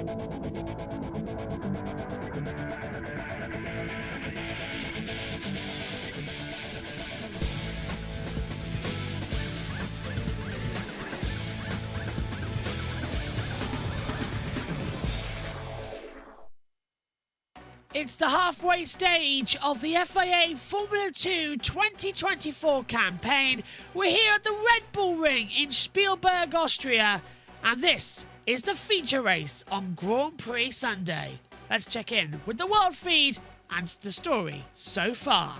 It's the halfway stage of the FIA Formula 2 2024 campaign. We're here at the Red Bull Ring in Spielberg, Austria, and this is the feature race on Grand Prix Sunday. Let's check in with the world feed and the story so far.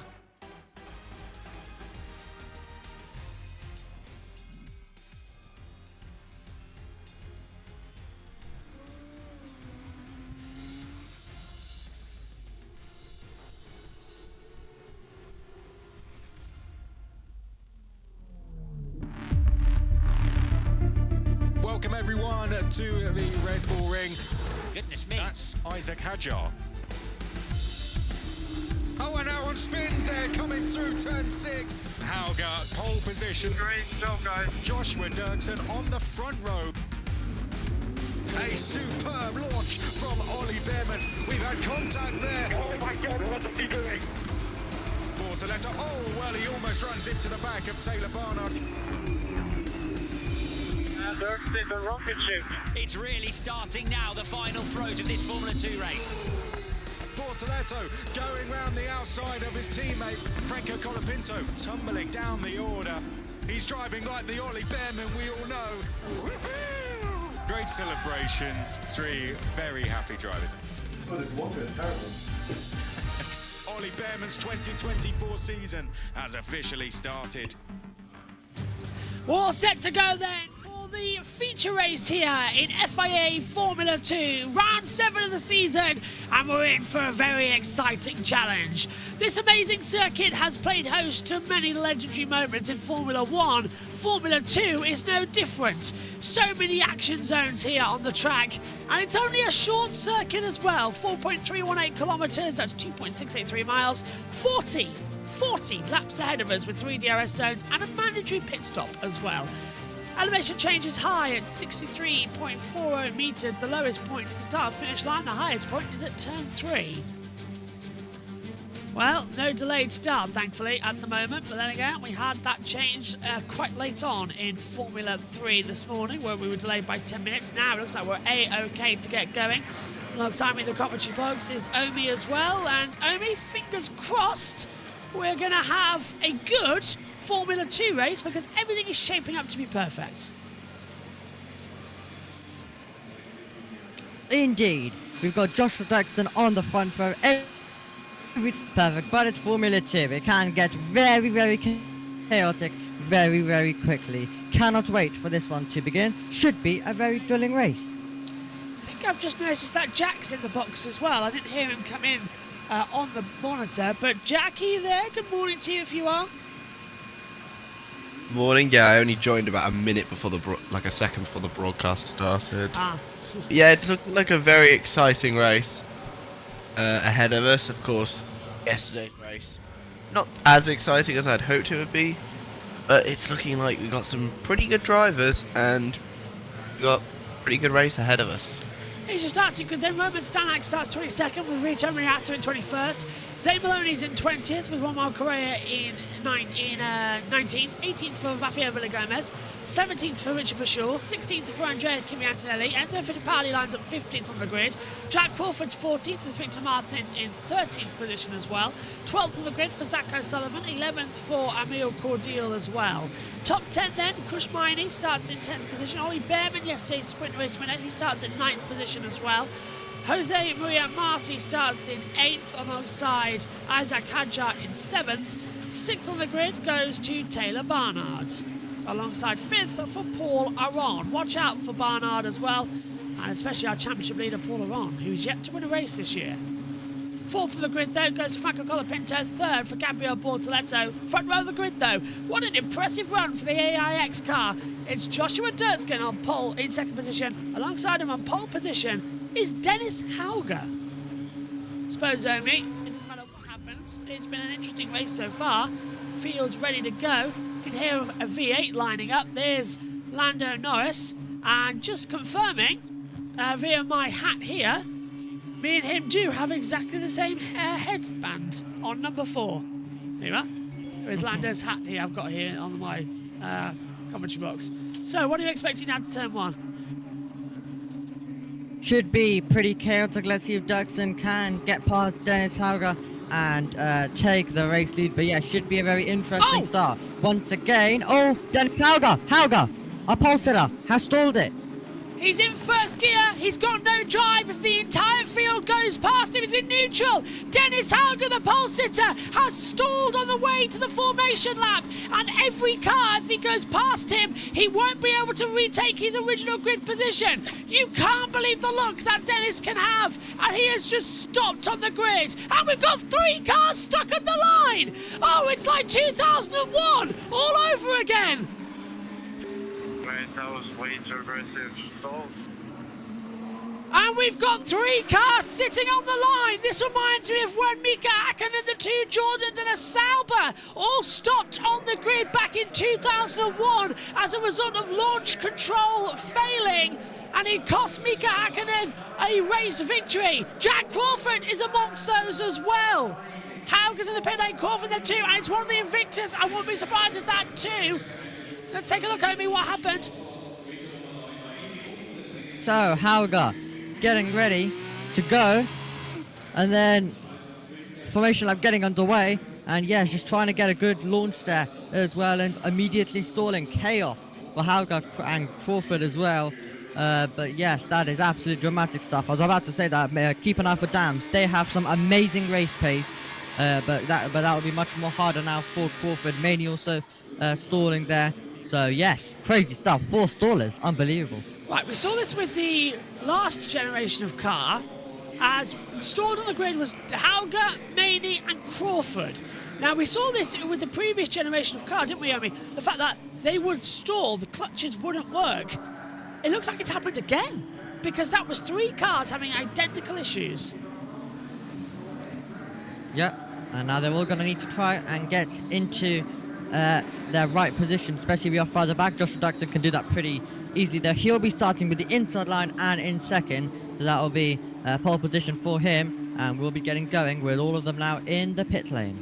Welcome everyone to the Red Bull Ring. Goodness me. That's Isaac Hadjar. Oh, and now on spins there, coming through turn 6. Hauger, pole position. Great job, guys. Joshua Dirksen on the front row. A superb launch from Ollie Behrman. We've had contact there. Oh my God, what is he doing? Bortoletto, oh, well, he almost runs into the back of Taylor Barnard. Dirksen a rocket ship. It's really starting now, the final throes of this Formula 2 race. Bortoletto going round the outside of his teammate Franco Colapinto, tumbling down the order. He's driving like the Ollie Behrman we all know. Great celebrations, 3 very happy drivers. Well, this water is terrible. Ollie Behrman's 2024 season has officially started. We're all set to go then for the feature race here in FIA Formula 2, round 7 of the season, and we're in for a very exciting challenge. This amazing circuit has played host to many legendary moments in Formula 1. Formula 2 is no different. So many action zones here on the track, and it's only a short circuit as well, 4.318 kilometres, that's 2.683 miles, 40 laps ahead of us with 3 DRS zones and a mandatory pit stop as well. Elevation change is high at 63.40 metres. The lowest point is the start finish line. The highest point is at turn 3. Well, no delayed start, thankfully, at the moment. But then again, we had that change quite late on in Formula 3 this morning, where we were delayed by 10 minutes. Now it looks like we're A-OK to get going. Alongside me in the commentary box is Omi as well. And Omi, fingers crossed, we're going to have a good Formula 2 race because everything is shaping up to be perfect. Indeed. We've got Joshua Dirksen on the front row. Perfect, but it's Formula 2. It can get very, very chaotic very, very quickly. Cannot wait for this one to begin. Should be a very thrilling race. I think I've just noticed that Jack's in the box as well. I didn't hear him come in on the monitor, but Jack, are you there? Good morning to you if you are. Morning, yeah, I only joined about a minute before a second before the broadcast started. Yeah, it looked like a very exciting race ahead of us, of course. Yesterday's race, not as exciting as I'd hoped it would be, but it's looking like we've got some pretty good drivers and we've got a pretty good race ahead of us. He's just starting good then. Roman Stanek starts 22nd with Rito Moriato in 21st. Zane Maloney's in 20th with Juan Mal Correa in 19th. 18th for Rafael Villagomez. 17th for Richard Verschoor. 16th for Andrea Kimi Antonelli. Enzo Fittipaldi lines up 15th on the grid. Jack Crawford's 14th with Victor Martins in 13th position as well. 12th on the grid for Zach O'Sullivan. 11th for Emil Cordial as well. Top 10 then, Krush Maini starts in 10th position. Ollie Behrman, yesterday's sprint race winner, he starts in 9th position as well. Jose Maria Marti starts in 8th alongside Isaac Hadjar in 7th. 6th on the grid goes to Taylor Barnard alongside 5th for Paul Aron. Watch out for Barnard as well, and especially our championship leader Paul Aron, who's yet to win a race this year. 4th for the grid though goes to Franco Colapinto. 3rd for Gabriel Bortoletto. Front row of the grid though, what an impressive run for the AIX car. It's Joshua Dirksen on pole in 2nd position. Alongside him on pole position is Dennis Hauger. Suppose Omi, it doesn't matter what happens. It's been an interesting race so far. Field's ready to go. You can hear a V8 lining up. There's Lando Norris, and just confirming via my hat here, me and him do have exactly the same headband on number 4. Here you are. With Lando's hat here I've got here on my commentary box. So, what are you expecting now to turn 1? Should be pretty chaotic. Let's see if Dirksen can get past Dennis Hauger and take the race lead. But yeah, should be a very interesting start. Once again, Dennis Hauger, our pole sitter, has stalled it. He's in first gear, he's got no drive. If the entire field goes past him, he's in neutral. Dennis Hauger, the pole sitter, has stalled on the way to the formation lap. And every car, if he goes past him, he won't be able to retake his original grid position. You can't believe the look that Dennis can have. And he has just stopped on the grid. And we've got 3 cars stuck at the line. Oh, it's like 2001 all over again. Wait, that was way too aggressive. Stall. And we've got 3 cars sitting on the line. This reminds me of when Mika Hakkinen, the 2 Jordans and a Sauber all stopped on the grid back in 2001 as a result of launch control failing. And it cost Mika Hakkinen a race victory. Jack Crawford is amongst those as well. Hauger's in the pit lane, Crawford there too, and it's one of the Invictus. I wouldn't be surprised at that too. Let's take a look, Amy, what happened. So, Hauger getting ready to go. And then formation lap getting underway. And yes, just trying to get a good launch there as well. And immediately stalling. Chaos for Hauger and Crawford as well. But yes, that is absolute dramatic stuff. I was about to say that. Keep an eye for Dams. They have some amazing race pace. But that will be much more harder now for Crawford. Mainly also stalling there. So yes, crazy stuff. 4 stallers, unbelievable. Right, we saw this with the last generation of car, as stalled on the grid was Hauger, Maney and Crawford. Now we saw this with the previous generation of car, didn't we, Omi? The fact that they would stall, the clutches wouldn't work. It looks like it's happened again, because that was 3 cars having identical issues. Yep, and now they're all going to need to try and get into their right position, especially if you're farther back. Joshua Dirksen can do that pretty easily there. He'll be starting with the inside line and in second, so that will be pole position for him, and we'll be getting going with all of them now in the pit lane.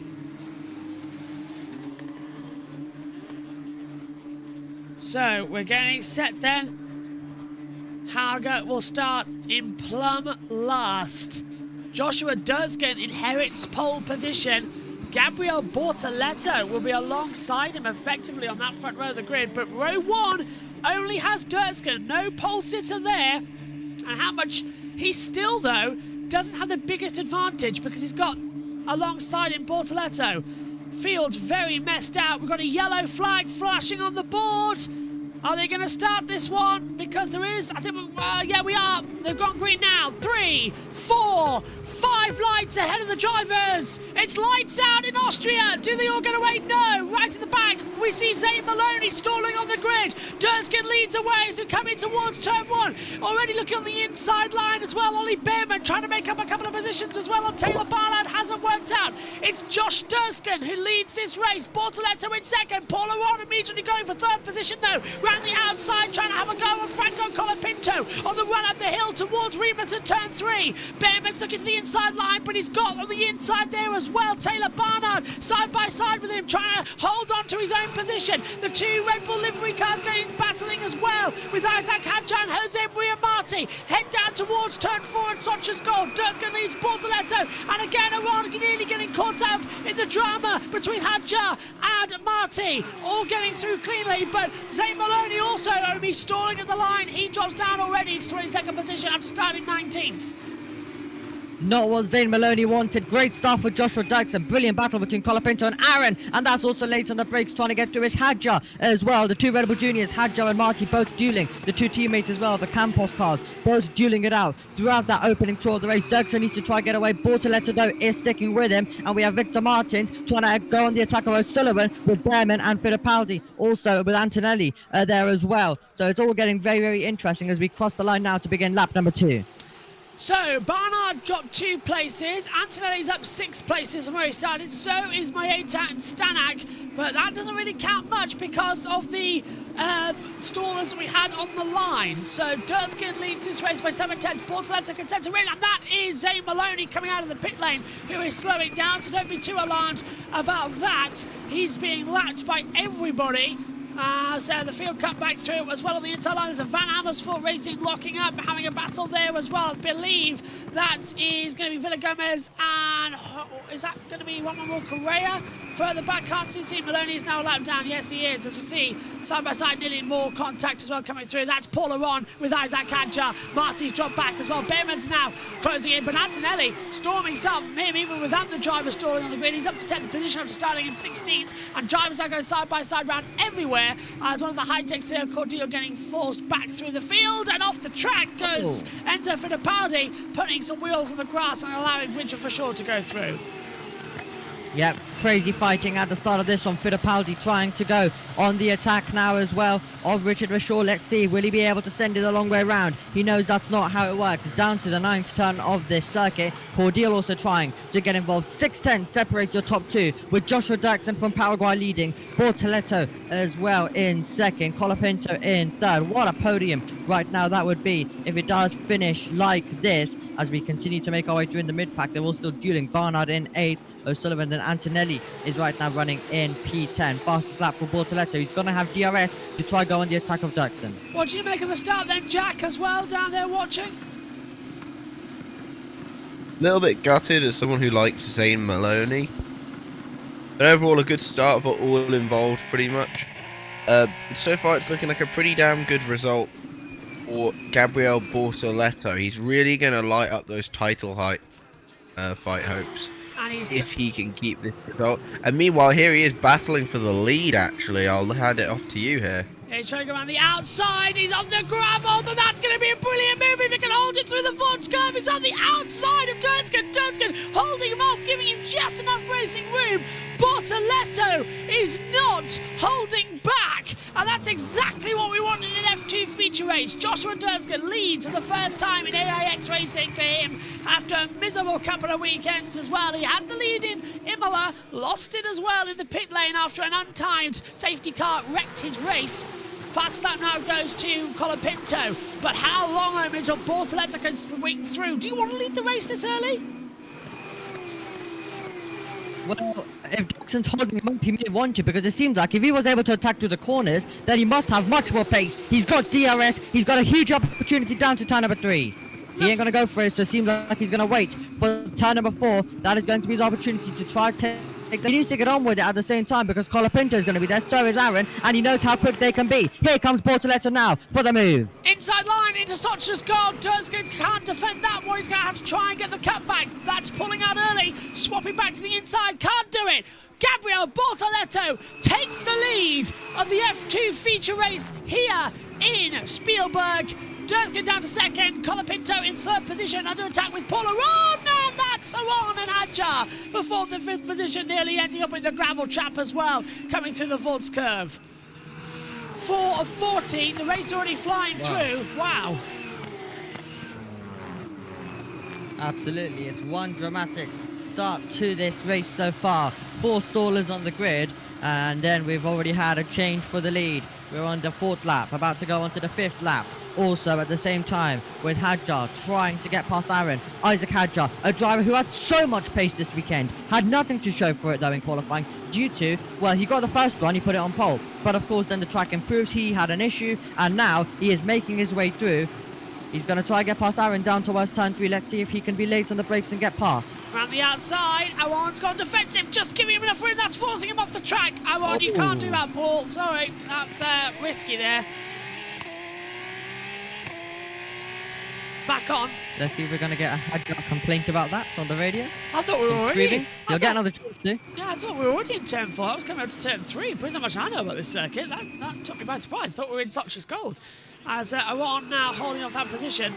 So we're getting set then. Hauger will start in plumb last. Joshua Dirksen inherits pole position. Gabriel Bortoletto will be alongside him effectively on that front row of the grid, but row 1 only has Dirksen, no pole sitter there. And how much he still, though, doesn't have the biggest advantage because he's got alongside him Bortoletto. Field's very messed out. We've got a yellow flag flashing on the board. Are they going to start this one? Because there is, I think, yeah, we are. They've gone green now. 3, 4, 5 lights ahead of the drivers. It's lights out in Austria. Do they all get away? No. Right at the back, we see Zane Maloney stalling on the grid. Dirksen leads away as we come in towards turn 1. Already looking on the inside line as well. Ollie Behrman trying to make up a couple of positions as well on Taylor Barnard. Hasn't worked out. It's Josh Dirksen who leads this race. Bortoletto in second. Paul Aron immediately going for 3rd position though. Round the outside trying to have a go on Franco Colapinto on the run up the hill towards Remus at turn 3. Behrman's looking to the inside line, but he's got on the inside there as well Taylor Barnard side by side with him, trying to hold on to his own position. The 2 Red Bull livery cars going battling as well with Isaac Hadjar and Jose Maria Marti. Head down towards turn 4 at Socha's goal. Dirksen leads Bortoletto, and again Aron nearly getting caught up in the drama between Hadjar and Marti. All getting through cleanly, but Zane Maloney also only stalling at the line. He drops down already to 22nd position after starting 19th. Not what Zane Maloney wanted. Great start for Joshua Dirksen. Brilliant battle between Colapinto and Aaron. And that's also late on the brakes, trying to get to his Hadjar as well. The 2 Red Bull Juniors, Hadjar and Marty, both dueling. The 2 teammates as well, the Campos cars, both dueling it out throughout that opening tour of the race. Dirksen needs to try and get away. Bortoletto, though, is sticking with him. And we have Victor Martins trying to go on the attack of O'Sullivan with Behrman and Fittipaldi. Also with Antonelli there as well. So it's all getting very, very interesting as we cross the line now to begin lap number 2. So, Barnard dropped 2 places. Antonelli's up 6 places from where he started. So is Maeta and Stanak. But that doesn't really count much because of the stallers we had on the line. So, Durskin leads this race by 7/10. Bortoleto can centre in. And that is Zane Maloney coming out of the pit lane, who is slowing down. So, don't be too alarmed about that. He's being lapped by everybody. So the field cut back through as well on the inside line. There's a Van Amersfoort Racing locking up, having a battle there as well. I believe that is going to be Villa Gomez and is that going to be one more Correa? Further back, can't see Maloney is now lapped down. Yes, he is. As we see, side by side, nearly more contact as well coming through. That's Paul Aron with Isaac Hadjar. Marty's dropped back as well. Behrman's now closing in, but Antonelli, storming start from him, even without the driver stalling on the grid. He's up to 10th position after starting in 16th, and drivers are going side by side round everywhere. As one of the high-techs there, Cordio getting forced back through the field, and off the track goes Enzo Fittipaldi, putting some wheels on the grass and allowing Richard Forshaw to go through. Yep, crazy fighting at the start of this one. Fittipaldi trying to go on the attack now as well of Richard Forshaw. Let's see, will he be able to send it a long way round? He knows that's not how it works. Down to the 9th turn of this circuit. Cordial also trying to get involved. 6:10 separates your top 2 with Joshua Dirksen from Paraguay leading. Bortoleto as well in 2nd. Colapinto in 3rd. What a podium right now that would be if it does finish like this. As we continue to make our way through in the mid-pack, they're all still dueling. Barnard in 8th. O'Sullivan and Antonelli is right now running in P10. Fastest lap for Bortoleto. He's going to have DRS to try go on the attack of Dirksen. What do you make of the start then, Jack, as well, down there watching? A little bit gutted as someone who likes Zane Maloney. But overall a good start for all involved pretty much. So far it's looking like a pretty damn good result for Gabriel Bortoleto. He's really going to light up those title fight hopes. If he can keep this result. And meanwhile, here he is battling for the lead, actually. I'll hand it off to you here. Yeah, he's trying to go around the outside. He's on the gravel, but that's going to be a brilliant move if he can hold it through the Forge curve. He's on the outside of Durskin. Durskin holding him off, giving him just enough racing room. Bortoleto is not holding back, and that's exactly what we want in an F2 feature race. Joshua Durskin leads for the first time in AIX racing for him after a miserable couple of weekends as well. He had the lead in Imola, lost it as well in the pit lane after an untimed safety car wrecked his race. Fast lap now goes to Colapinto, but how long until Bortoleto can swing through? Do you want to lead the race this early? Well, if Jackson's holding him up, he may want to, because it seems like if he was able to attack through the corners, then he must have much more pace. He's got DRS, he's got a huge opportunity down to turn number 3. He ain't going to go for it, so it seems like he's going to wait for turn number 4. That is going to be his opportunity to try to take. He needs to get on with it at the same time because Colapinto is going to be there, so is Aaron, and he knows how quick they can be. Here comes Bortoleto now for the move. Inside line into Socha's goal. Durskin can't defend that one. He's going to have to try and get the cut back. That's pulling out early. Swapping back to the inside. Can't do it. Gabriel Bortoleto takes the lead of the F2 feature race here in Spielberg. Durskin down to 2nd. Colapinto in 3rd position under attack with Paul Aron. And that's Aron and Hadjar for 4th and 5th position, nearly ending up in the gravel trap as well, coming through the Vaults curve. 4 of 14. The race already flying through. Wow. Absolutely. It's one dramatic start to this race so far. 4 stallers on the grid, and then we've already had a change for the lead. We're on the 4th lap, about to go on to the 5th lap. Also at the same time with Hadjar trying to get past Aaron. Isaac Hadjar, a driver who had so much pace this weekend, had nothing to show for it though in qualifying due to, well, he got the first run, he put it on pole, but of course then the track improves, he had an issue, and now he is making his way through. He's going to try and get past Aaron down towards turn 3. Let's see if he can be late on the brakes and get past. Around the outside, Aaron's gone defensive, just giving him enough room, that's forcing him off the track. Aaron, you can't do that, Paul, sorry, that's risky there. Back on. Let's see if we're going to get a Hadjar complaint about that on the radio. I thought we were already... You'll get another chance too. Yeah, I thought we were already in turn 4. I was coming up to turn 3. Pretty much I know about this circuit. That took me by surprise. I thought we were in Socha's gold. As Aron now holding off that position.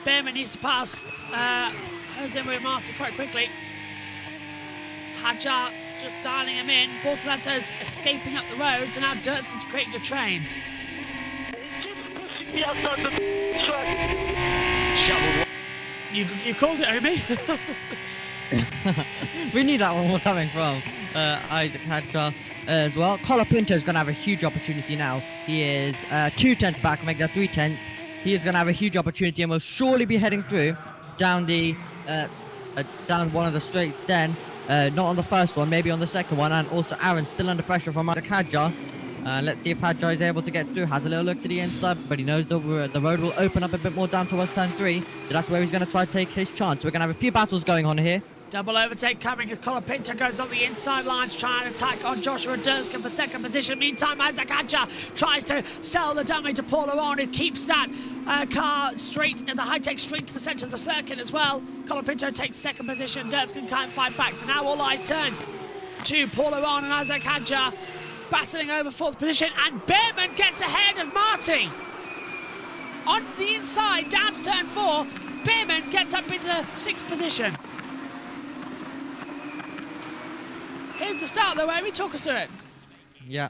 Behrman needs to pass Jose Maria Martin quite quickly. Hadjar just dialing him in. Bortoleto's escaping up the road, so now Durskin's creating a train. You called it, Omi. We knew that one was coming from Isaac Hadjar as well. Colapinto is going to have a huge opportunity now. He is 2 tenths back, make that 3 tenths. He is going to have a huge opportunity and will surely be heading through down the down one of the straights then. Not on the first one, maybe on the second one. And also Aaron still under pressure from Isaac Hadjar. Let's see if Hadjar is able to get through. Has a little look to the inside, but he knows the road will open up a bit more down towards turn 3. So that's where he's going to try to take his chance. We're going to have a few battles going on here. Double overtake coming as Colapinto goes on the inside line to try and attack on Joshua Durskin for second position. Meantime, Isaac Hadjar tries to sell the dummy to Paul Aron, who keeps that car straight in the high-tech straight to the centre of the circuit as well. Colapinto takes second position. Durskin can't fight back. So now all eyes turn to Paul Aron and Isaac Hadjar battling over fourth position. And Behrman gets ahead of Marty. On the inside, down to turn 4, Behrman gets up into sixth position. Here's the start though, Amy. Talk us through it. Yeah.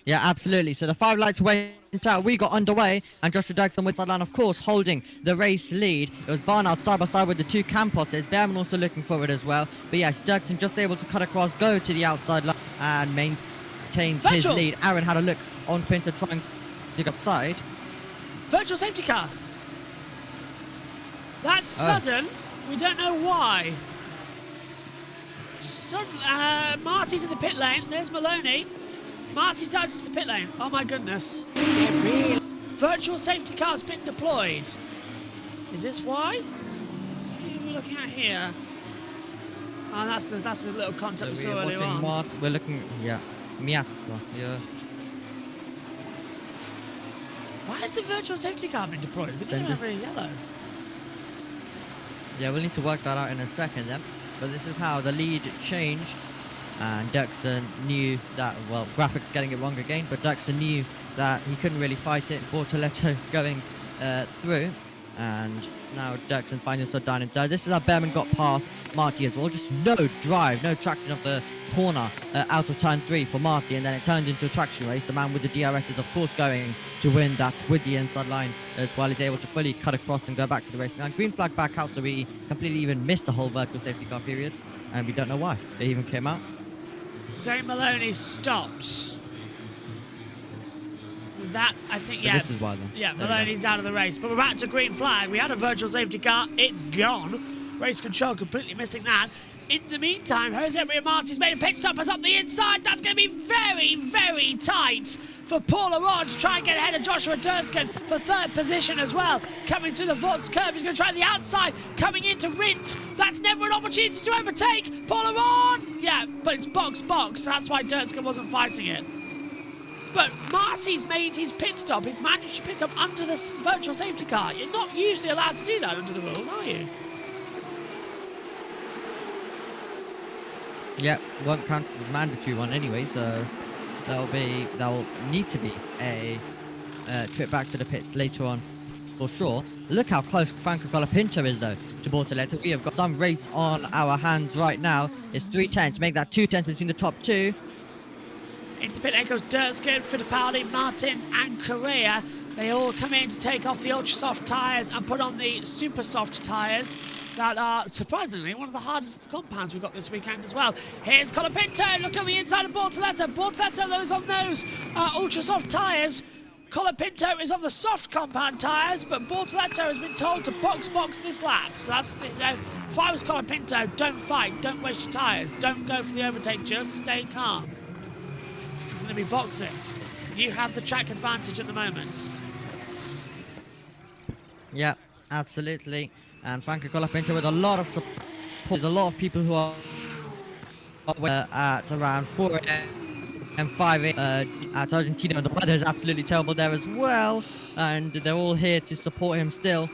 Yeah, absolutely. So the 5 lights went out. We got underway, and Joshua Dirksen with sideline, of course, holding the race lead. It was Barnard side by side with the 2 Camposes. Behrman also looking forward as well. But yes, Dirksen just able to cut across, go to the outside line, and maintains his lead. Aaron had a look on Pinto trying to go outside. Virtual safety car. That's sudden. We don't know why. Marty's in the pit lane. There's Maloney. Marty's down into the pit lane. Oh my goodness. Virtual safety car's been deployed. Is this why? Let's see who we're looking at here. Oh, that's the little contact we saw earlier on. We're looking, yeah. Yeah. Why has the virtual safety car been deployed? We didn't have any yellow. Yeah, we'll need to work that out in a second then. But this is how the lead changed, and Dirksen knew that, well, graphics getting it wrong again, but Dirksen knew that he couldn't really fight it. Bortoletto going through, and now Dirksen finds himself down in third. This is how Behrman got past Marty as well. Just no drive, no traction of the corner out of turn 3 for Marty, and then it turned into a traction race. The man with the DRS is of course going to win that with the inside line as well. He's able to fully cut across and go back to the racing line. Green flag back out, so we completely even missed the whole virtual safety car period, and we don't know why they even came out. Zane Maloney stopped. That, I think, yeah. So this is why then. Yeah, Maloney's out of the race. But we're back to green flag. We had a virtual safety car. It's gone. Race control completely missing that. In the meantime, Jose Maria Martin's made a pit stop us up the inside. That's going to be very, very tight for Paul Aron to try and get ahead of Joshua Durskin for third position as well. Coming through the Vaught's curve, he's going to try the outside. Coming into Rint, that's never an opportunity to overtake. Paul Aron, yeah, but it's box. That's why Durskin wasn't fighting it. But Marty's made his pit stop, his mandatory pit stop under the virtual safety car. You're not usually allowed to do that under the rules, are you? Yeah, won't count as a mandatory one anyway, so there'll need to be a trip back to the pits later on for sure. Look how close Franco Colapinto is though to Bortoletto. We have got some race on our hands right now. It's 3 tenths, make that 2 tenths between the top 2. Into the pit lane goes Durskin, Fittipaldi, Martins and Correa. They all come in to take off the ultra soft tyres and put on the super soft tyres that are surprisingly one of the hardest compounds we've got this weekend as well. Here's Colapinto, look on the inside of Bortoletto. Bortoletto, those on those ultra soft tyres. Colapinto is on the soft compound tyres, but Bortoletto has been told to box this lap. So that's, if I was Colapinto, don't fight, don't waste your tyres, don't go for the overtake, just stay calm. It's going to be boxing. You have the track advantage at the moment. Yeah, absolutely. And Franco Colapinto with a lot of support. There's a lot of people who are at around 4 and 5 at Argentina, and the weather is absolutely terrible there as well. And they're all here to support him still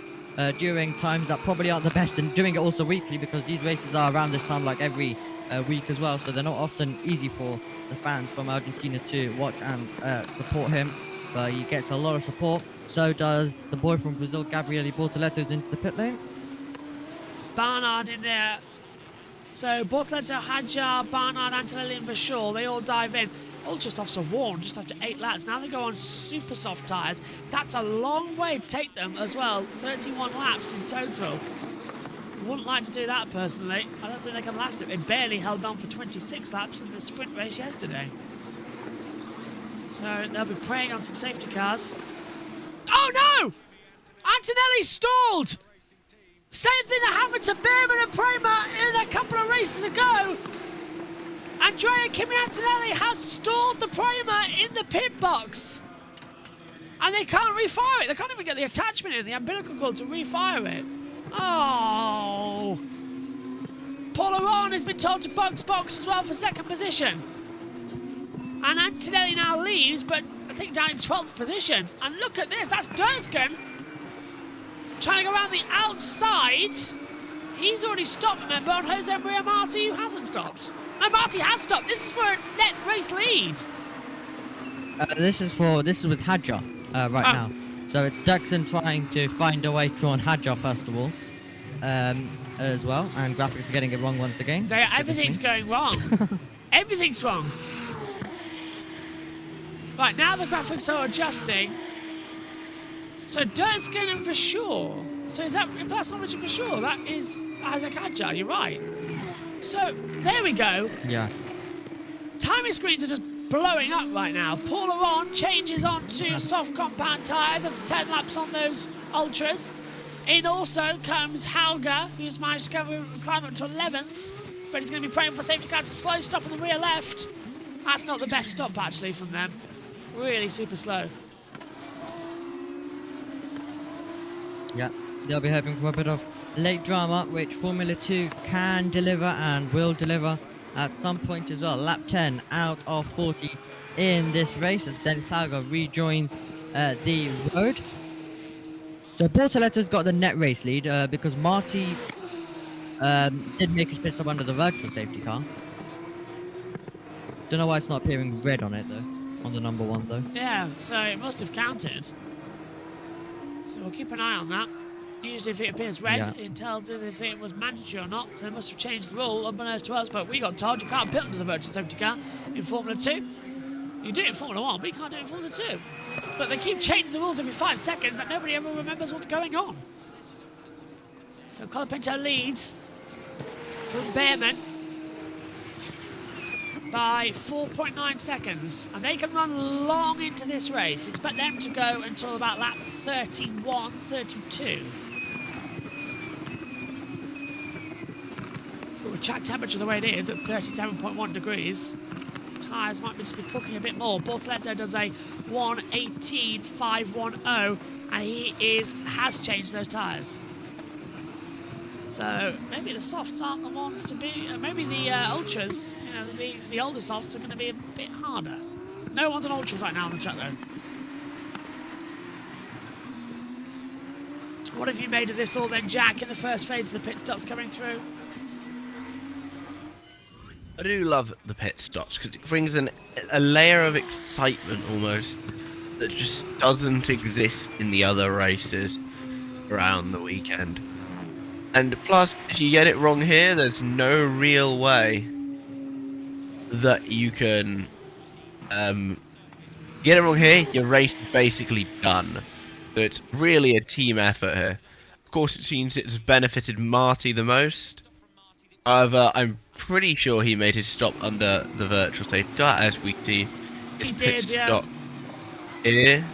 during times that probably aren't the best, and doing it also weekly because these races are around this time like every week as well. So they're not often easy for the fans from Argentina to watch and support him. But he gets a lot of support. So does the boy from Brazil, Gabriele Bortoletto's into the pit lane. Barnard in there. So Bortoletto, Hadjar, Barnard, Antonelli and Vachol, they all dive in. Ultra softs are worn just after 8 laps. Now they go on super soft tyres. That's a long way to take them as well. 31 laps in total. Wouldn't like to do that personally. I don't think they can last it. They barely held on for 26 laps in the sprint race yesterday. So they'll be preying on some safety cars. Oh no! Antonelli stalled! Same thing that happened to Behrman and Prima in a couple of races ago. Andrea Kimi Antonelli has stalled the Prima in the pit box. And they can't refire it. They can't even get the attachment in, the umbilical cord to refire it. Oh. Paul Aron has been told to box as well for second position. And Antonelli now leaves, but I think down in 12th position. And look at this, that's Durskin trying to go around the outside. He's already stopped, remember, on Jose Maria Marti, who hasn't stopped. No, Marti has stopped. This is for a net race lead. This is with Hadjar right now. So it's Dixon trying to find a way through on Hadjar first of all, as well, and graphics are getting it wrong once again. Everything's going wrong. Everything's wrong. Right, now the graphics are adjusting. So Durskin and for sure. So is that's not Richard for sure? That is Isaac Hadjar, you're right. So there we go. Yeah. Timing screens are just blowing up right now. Paul Aron changes onto soft compound tyres after 10 laps on those Ultras. In also comes Hauger, who's managed to climb up to 11th, but he's going to be praying for safety car. It's a slow stop on the rear left. That's not the best stop actually from them. Really super slow. Yeah, they'll be hoping for a bit of late drama, which Formula 2 can deliver and will deliver at some point as well. Lap 10 out of 40 in this race as Dennis Hauger rejoins the road. So Bortoletta's got the net race lead because Marty did make his pit stop under the virtual safety car. Don't know why it's not appearing red on it though, on the number 1 though. Yeah, so it must have counted. So we'll keep an eye on that. Usually if it appears red, it tells us if it was mandatory or not. So they must have changed the rule unbeknownst to us, but we got told you can't pit under the virtual safety car in Formula 2. You do it in Formula 1, but you can't do it in Formula 2. But they keep changing the rules every 5 seconds and nobody ever remembers what's going on. So Colapinto leads from Behrman by 4.9 seconds. And they can run long into this race. Expect them to go until about lap 31, 32. But with track temperature the way it is at 37.1 degrees, tyres might just be cooking a bit more. Bortoletto does a 1:18.510 and he has changed those tyres. So maybe the softs aren't the ones to be. Maybe the ultras, you know, the older softs are going to be a bit harder. No one's on ultras right now on the track though. What have you made of this all then, Jack? In the first phase of the pit stops coming through. I do love the pit stops because it brings a layer of excitement almost that just doesn't exist in the other races around the weekend. And plus, if you get it wrong here, there's no real way that you can get it wrong here, your race is basically done. So it's really a team effort here. Of course, it seems it's benefited Marty the most. However, I'm pretty sure he made his stop under the virtual safety car, as we see his pit stop here.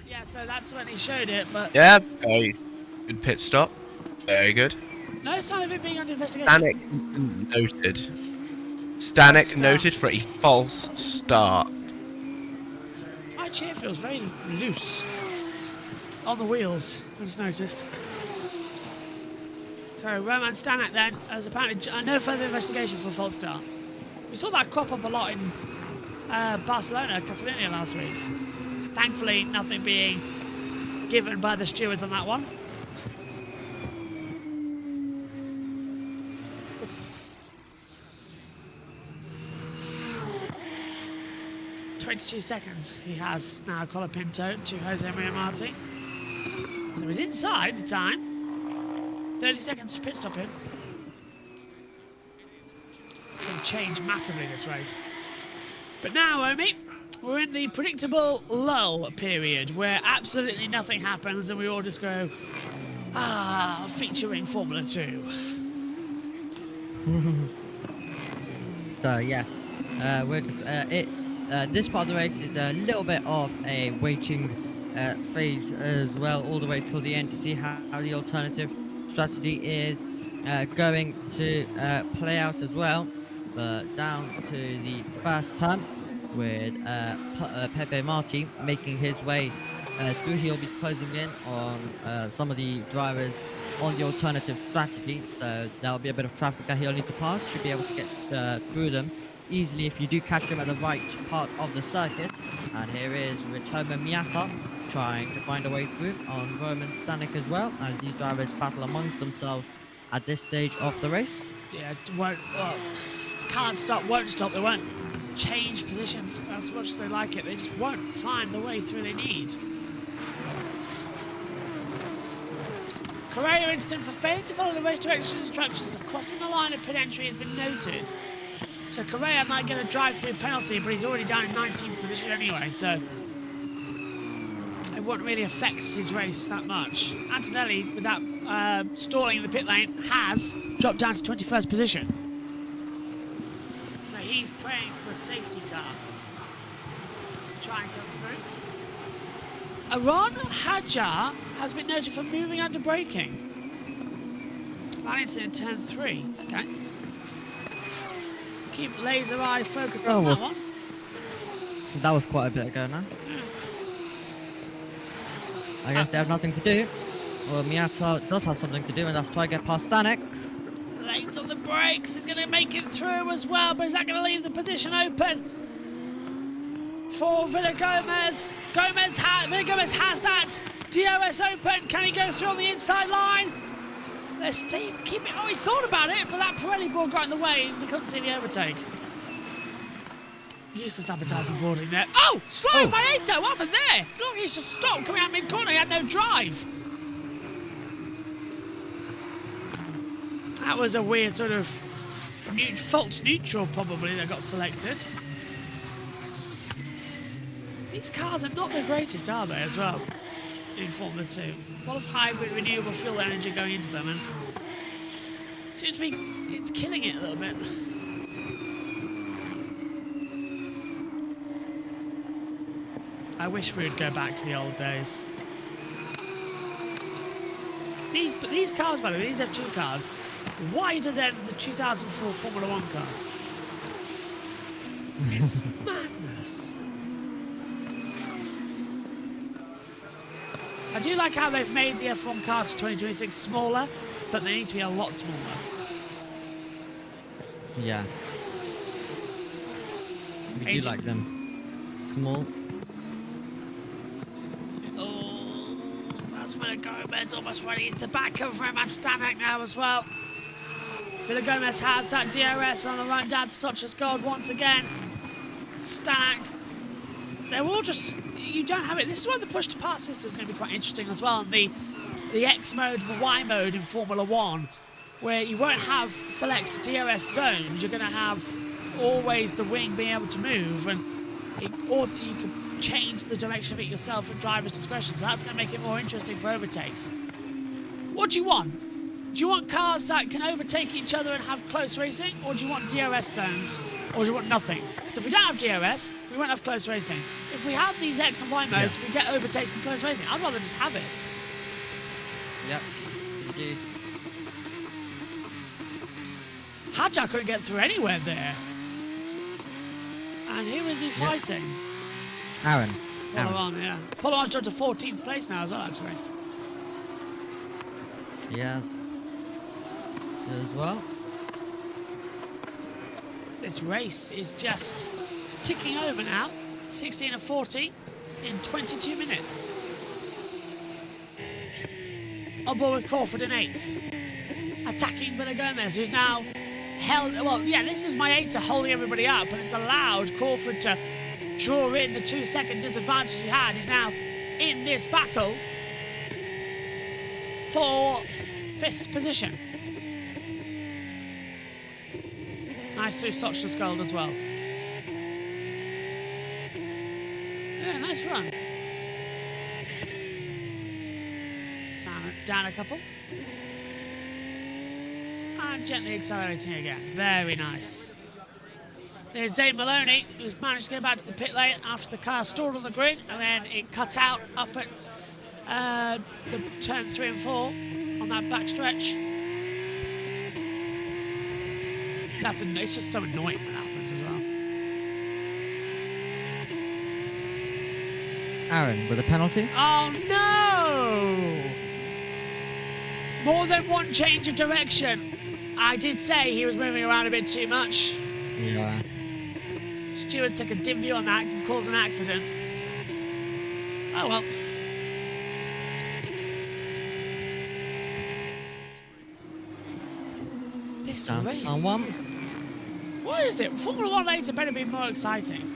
Yeah, so that's when he showed it, but... Yeah, okay. Good pit stop. Very good. No sign of it being under investigation. Stanek noted. Stanek noted for a false start. My chair feels very loose on the wheels, I just noticed. So Roman Stanek then, as apparently no further investigation for a false start. We saw that crop up a lot in Barcelona, Catalonia last week. Thankfully, nothing being given by the stewards on that one. .22 seconds he has now, Colapinto to Jose Maria Marti. So he's inside the time. 30 seconds to pit stop him. It's going to change massively this race. But now, Omi, we're in the predictable lull period where absolutely nothing happens and we all just go, featuring Formula 2. So yes, we're just this part of the race is a little bit of a waiting phase as well, all the way till the end to see how the alternative strategy is going to play out as well. But down to the first turn with Pepe Marti making his way through. He'll be closing in on some of the drivers on the alternative strategy, so there'll be a bit of traffic that he'll need to pass. Should be able to get through them easily if you do catch him at the right part of the circuit. And here is Ritomo Miata trying to find a way through on Roman Stanek as well, as these drivers battle amongst themselves at this stage of the race. Yeah, can't stop, won't stop. They won't change positions as much as they like it. They just won't find the way through they need. Correa instant for failing to follow the race direction instructions of crossing the line of pit entry has been noted. So Correa might get a drive-through penalty, but he's already down in 19th position anyway, so it won't really affect his race that much. Antonelli, with that stalling in the pit lane, has dropped down to 21st position. So he's praying for a safety car to try and come through. Aron Hadjar has been noted for moving under braking. That incident in turn 3. Okay. Keep laser eye focused on that one. That was quite a bit ago now. I guess they have nothing to do. Well, Miata does have something to do, and that's try to get past Stanek. Late on the brakes. He's going to make it through as well, but is that going to leave the position open for Villagomez? Villagomez has that DRS open. Can he go through on the inside line? There's Steve keeping. Oh, he thought about it, but that Pirelli board got in the way. We couldn't see the overtake. Useless advertising boarding there. Oh, slow by Ato. What happened there? Look, he's just stopped coming out mid-corner. He had no drive. That was a weird sort of false neutral, probably, that got selected. These cars are not the greatest, are they, as well, in Formula 2? A lot of hybrid renewable fuel energy going into them, and seems to be, it's killing it a little bit. I wish we would go back to the old days. These cars, by the way, these F2 cars, wider than the 2004 Formula 1 cars. It's madness. I do like how they've made the F1 cars for 2026 smaller, but they need to be a lot smaller. Yeah. We do like them small. Oh, that's Villagomez almost running into the back of Roman Stanek now as well. Villagomez has that DRS on the run down to Toucher's Gold once again. Stanek. They're all just, you don't have it. This is why the push to pass system is going to be quite interesting as well. And the X mode, the Y mode in Formula 1, where you won't have select DRS zones. You're going to have always the wing being able to move, and or you can change the direction of it yourself at driver's discretion. So that's going to make it more interesting for overtakes. What do you want? Do you want cars that can overtake each other and have close racing, or do you want DRS zones, or do you want nothing? So if we don't have DRS, we won't have close racing. If we have these X and Y modes, we get overtakes and close racing. I'd rather just have it. Yep, you do. Hadjar couldn't get through anywhere there. And who is he fighting? Aaron. Polowan, yeah. Polowan's dropped to 14th place now as well, actually. Yes. As well. This race is just ticking over now. 16 of 40 in 22 minutes. On board with Crawford in 8th. Attacking Villagomez, who's now held... Well, yeah, this is Maeta holding everybody up, and it's allowed Crawford to draw in the 2-second disadvantage he had. He's now in this battle for 5th position. Nice through Sochner's Gold as well. nice run. Down a couple. And gently accelerating again. Very nice. There's Zane Maloney, who's managed to get back to the pit lane after the car stalled on the grid, and then it cut out up at the turn 3 and 4 on that back stretch. It's just so annoying when that happens as well. Aaron, with a penalty? Oh no! More than one change of direction. I did say he was moving around a bit too much. Yeah. Stewards took a dim view on that and can cause an accident. Oh well. This Down race. on one. What is it? Formula 1 later better be more exciting.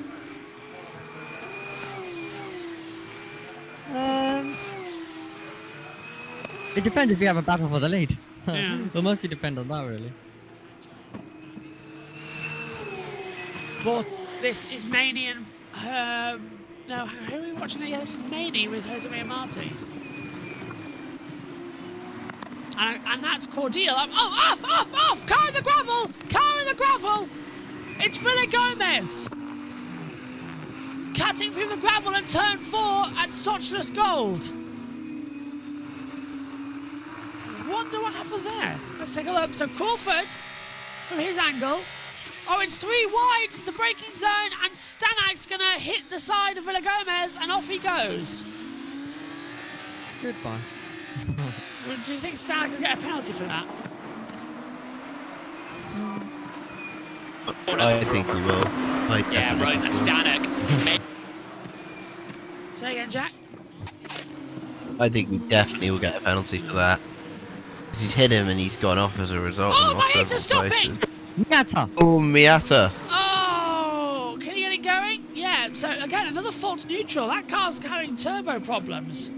It depends if you have a battle for the lead. Yeah. It'll mostly depend on that, really. But this is Maney and no, who are we watching? Yeah, this is Maney with Jose Marti. And that's Cordial. Oh, off! Car in the gravel! It's Villa Gomez! Cutting through the gravel in turn 4 at Sochless Gold. Wonder what happened there. Let's take a look. So Crawford, from his angle. Oh, it's 3 wide, the braking zone, and Stanak's going to hit the side of Villa Gomez, and off he goes. Goodbye. Do you think Stanek will get a penalty for that? I think he will. Yeah, right, and Stanek. Say again, Jack. I think he definitely will get a penalty for that. Because he's hit him and he's gone off as a result. Oh, and lost my head's several stopping! places. Miata! Oh, Miata! Oh, can you get it going? Yeah, so again, another false neutral. That car's having turbo problems.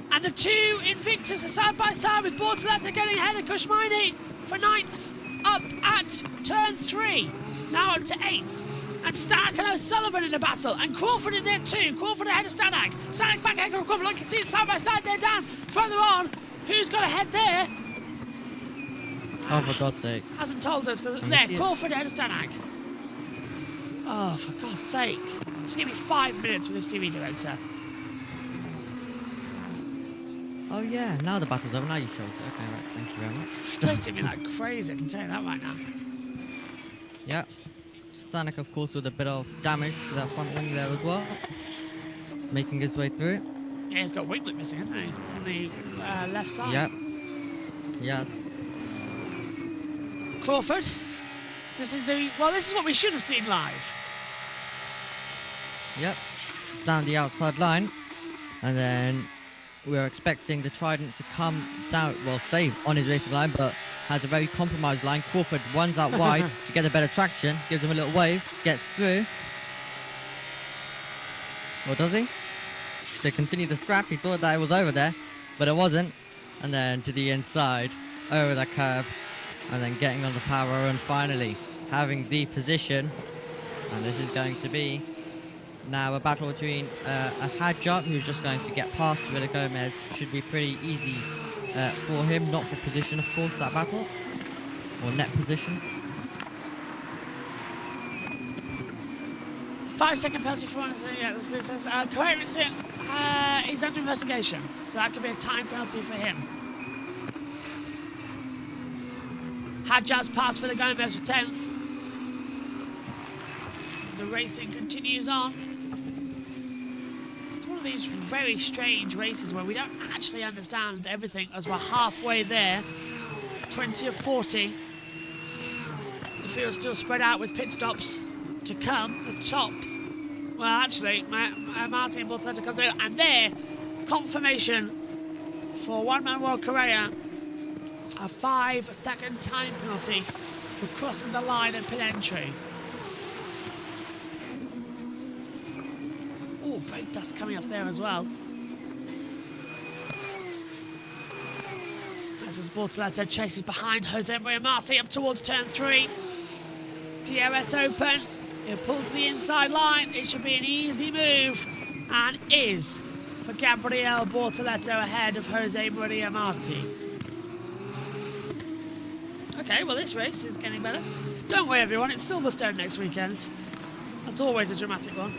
And the two Invictus are side by side with Bortoletta getting ahead of Kushmini for 9th, up at turn 3. Now up to 8th. And Stanek and O'Sullivan in a battle. And Crawford in there too. Crawford ahead of Stanek. Stanek back ahead of Crawford. Look, you can see it side by side there down. Further on, who's got ahead there? Oh, for God's sake. Hasn't told us, because there, Crawford ahead of Stanek. Oh, for God's sake. Just give me 5 minutes with this TV director. Oh, yeah. Now the battle's over. Now you show us. Okay, right. Thank you very much. Frustrating me like crazy, I can tell you that right now. Yeah. Stanek, of course, with a bit of damage to that front wing there as well. Making his way through. Yeah, he's got winglet missing, hasn't he? On the left side. Yep. Yes. Crawford. This is what we should have seen live. Yep. Down the outside line. And then we are expecting the Trident to come down, well, stay on his racing line, but has a very compromised line. Crawford runs out wide to get a better traction, gives him a little wave, gets through. Or does he? They continue the scrap. He thought that it was over there, but it wasn't. And then to the inside, over the curb, and then getting on the power and finally having the position. And this is going to be now a battle between a Hadjar, who's just going to get past Villa Gomez. Should be pretty easy for him, not for position, of course, that battle, or net position. 5-second penalty for one. Yeah, this says Carrera is under investigation, so that could be a time penalty for him. Hadjar's pass for the Gomez for 10th. The racing continues on. It's one of these very strange races where we don't actually understand everything as we're halfway there. 20 of 40. The field's still spread out with pit stops to come. The top. Well, actually, Martin Bortoletta comes in, and there, confirmation for one-man World Correa. A 5-second time penalty for crossing the line at pit entry. Oh, brake dust coming off there as well. As Bortoletta chases behind Jose Maria Marti up towards turn 3. DRS open. He'll pull to the inside line. It should be an easy move, and is for Gabriel Bortoleto ahead of Jose Maria Marti. Okay, well this race is getting better. Don't worry everyone, it's Silverstone next weekend. That's always a dramatic one.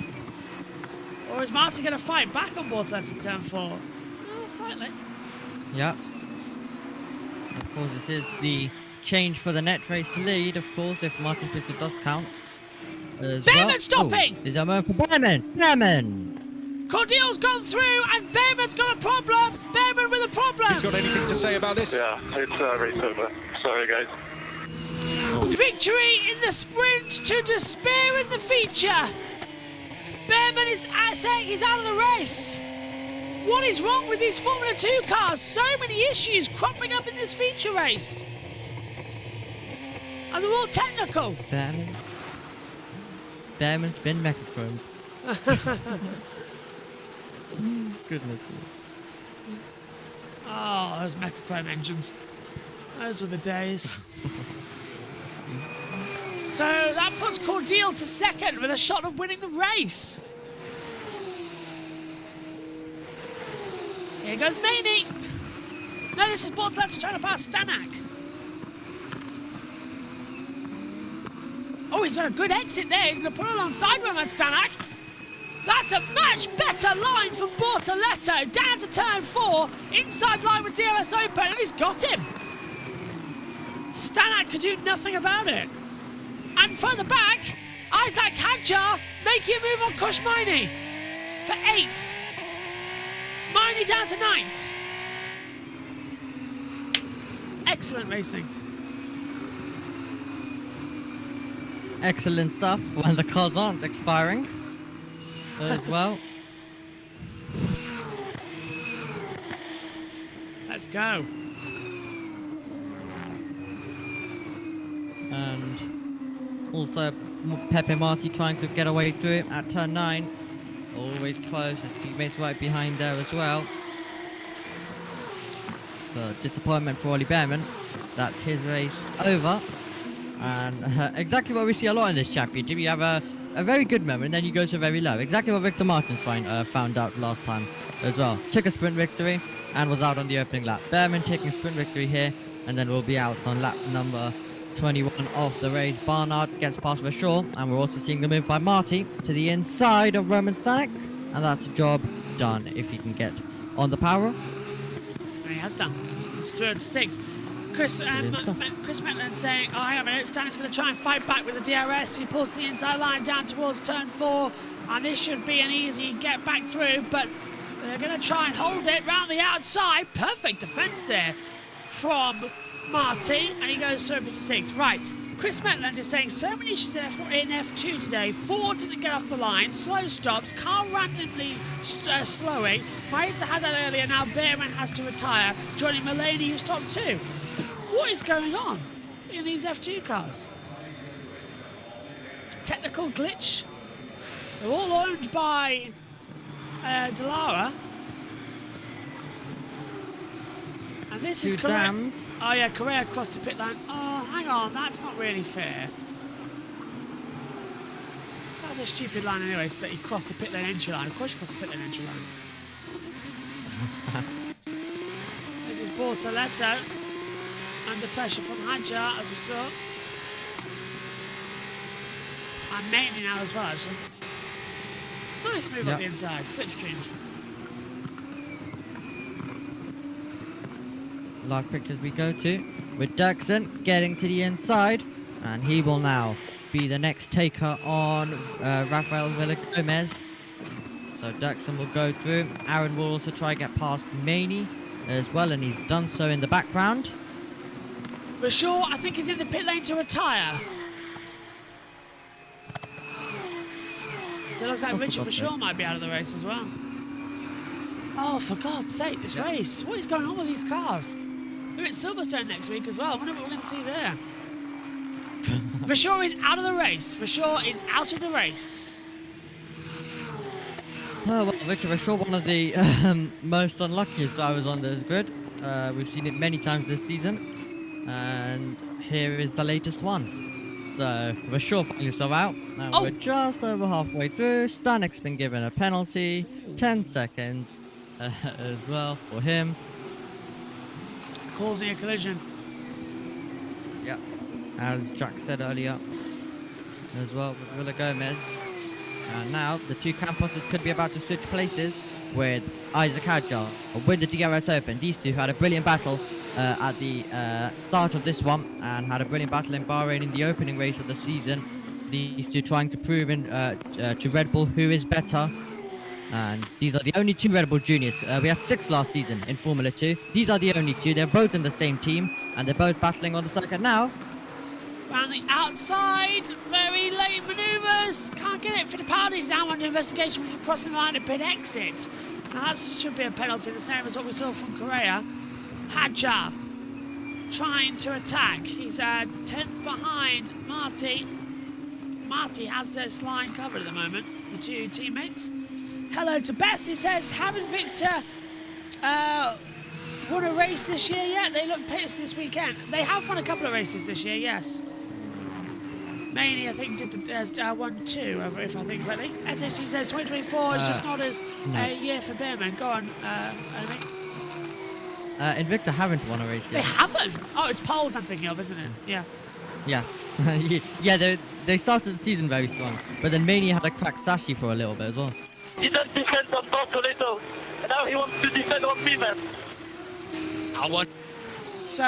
Or is Marti going to fight back on Bortoleto to turn 4? Oh, slightly. Yeah. Of course, this is the change for the net race lead, of course, if Martin's pistol does count. Behrman's stopping! Is there a moment for Behrman? Behrman! Cordial's gone through, and Behrman's got a problem! Behrman with a problem! He's got anything to say about this? Yeah, it's race over. Sorry, guys. Victory in the sprint to despair in the feature! Behrman is saying he's out of the race! What is wrong with these Formula 2 cars? So many issues cropping up in this feature race! And they're all technical! Behrman? Behrman's been mechachromed. Goodness me. Oh, those mechachrome engines. Those were the days. So that puts Cordial to second with a shot of winning the race. Here goes Maney. No, this is Bortoleto trying to pass Stanak. Oh, he's got a good exit there. He's going to put alongside Roman Stanak. That's a much better line from Bortoleto. Down to turn 4. Inside line with DRS open, and he's got him. Stanak could do nothing about it. And further back, Isaac Hadjar making a move on Kush Miney for 8th. Miney down to 9th. Excellent racing. Excellent stuff when the cars aren't expiring as well. Let's go. And also Pepe Marti trying to get away through it at turn 9. Always close, his teammates right behind there as well. So disappointment for Ollie Behrman. That's his race over. And exactly what we see a lot in this championship. You have a very good moment and then you go to a very low. Exactly what Victor Martin found out last time as well. Took a sprint victory and was out on the opening lap. Behrman taking a sprint victory here and then will be out on lap number 21 of the race. Barnard gets past Rashaw, and we're also seeing the move by Marty to the inside of Roman Stanek, and that's a job done if he can get on the power. And he has done. He's through to 6. Chris Maitland saying, oh, hang on a minute, Stanek's going to try and fight back with the DRS. He pulls the inside line down towards turn 4, and this should be an easy get back through, but they're going to try and hold it round the outside. Perfect defence there from Marty, and he goes through to 6th. Right, Chris Maitland is saying so many issues in F2 today. Ford didn't get off the line, slow stops, car randomly slowing. Marita had that earlier, now Behrman has to retire, joining Mulaney who stopped too. What is going on in these F2 cars? Technical glitch. They're all owned by Dallara. And this is correct. Oh yeah, Correa crossed the pit line. Oh, hang on, that's not really fair. That's a stupid line anyway, so that he crossed the pit lane entry line. Of course you crossed the pit lane entry line. This is Bortoleto. Under pressure from Hadjar, as we saw. And Maitland now as well, actually. Nice move up the inside, slipstreamed. Live pictures we go to with Dirksen getting to the inside, and he will now be the next taker on Rafael Villa-Gomez. So Dirksen will go through. Aaron will also try to get past Maney as well, and he's done so in the background. Rashaw, I think, is in the pit lane to retire. So it looks like Richard Rashaw might be out of the race as well. Oh, for God's sake, this race. What is going on with these cars? We're at Silverstone next week as well. I wonder what we're going to see there. Rashaw is out of the race. Rashaw is out of the race. Well, Richard Rashaw, one of the most unluckiest drivers on this grid. We've seen it many times this season. And here is the latest one. So we're sure finding yourself out. Now we're just over halfway through. Stanek's been given a penalty, 10 seconds as well for him. Causing a collision. Yep, as Jack said earlier as well with Willa Gomez. And now the two Campuses could be about to switch places with Isaac Hadjar with the DRS Open. These two had a brilliant battle at the start of this one and had a brilliant battle in Bahrain in the opening race of the season. These two trying to prove to Red Bull who is better. And these are the only two Red Bull juniors. We had 6 last season in Formula 2. These are the only two. They're both in the same team and they're both battling on the circuit now. Around the outside, very late manoeuvres. Can't get it. Fittipaldi's now under investigation for crossing the line at pit exit. Now that should be a penalty, the same as what we saw from Correa. Hadjar trying to attack. He's 10th behind Marty. Marty has this line covered at the moment, the two teammates. Hello to Beth, who says, haven't Victor won a race this year yet? They look pissed this weekend. They have won a couple of races this year, yes. Maney, I think, won 2, if I think correctly. SSG says 2024 is just not as a year for Behrman. Go on, Omi. Invicta haven't won a race yet. They haven't? Oh, it's Poles I'm thinking of, isn't it? Yeah. Yeah. Yeah, they started the season very strong. But then Maney had to crack Sashi for a little bit as well. He just defends on Bortoleto. And now he wants to defend on me, man. So,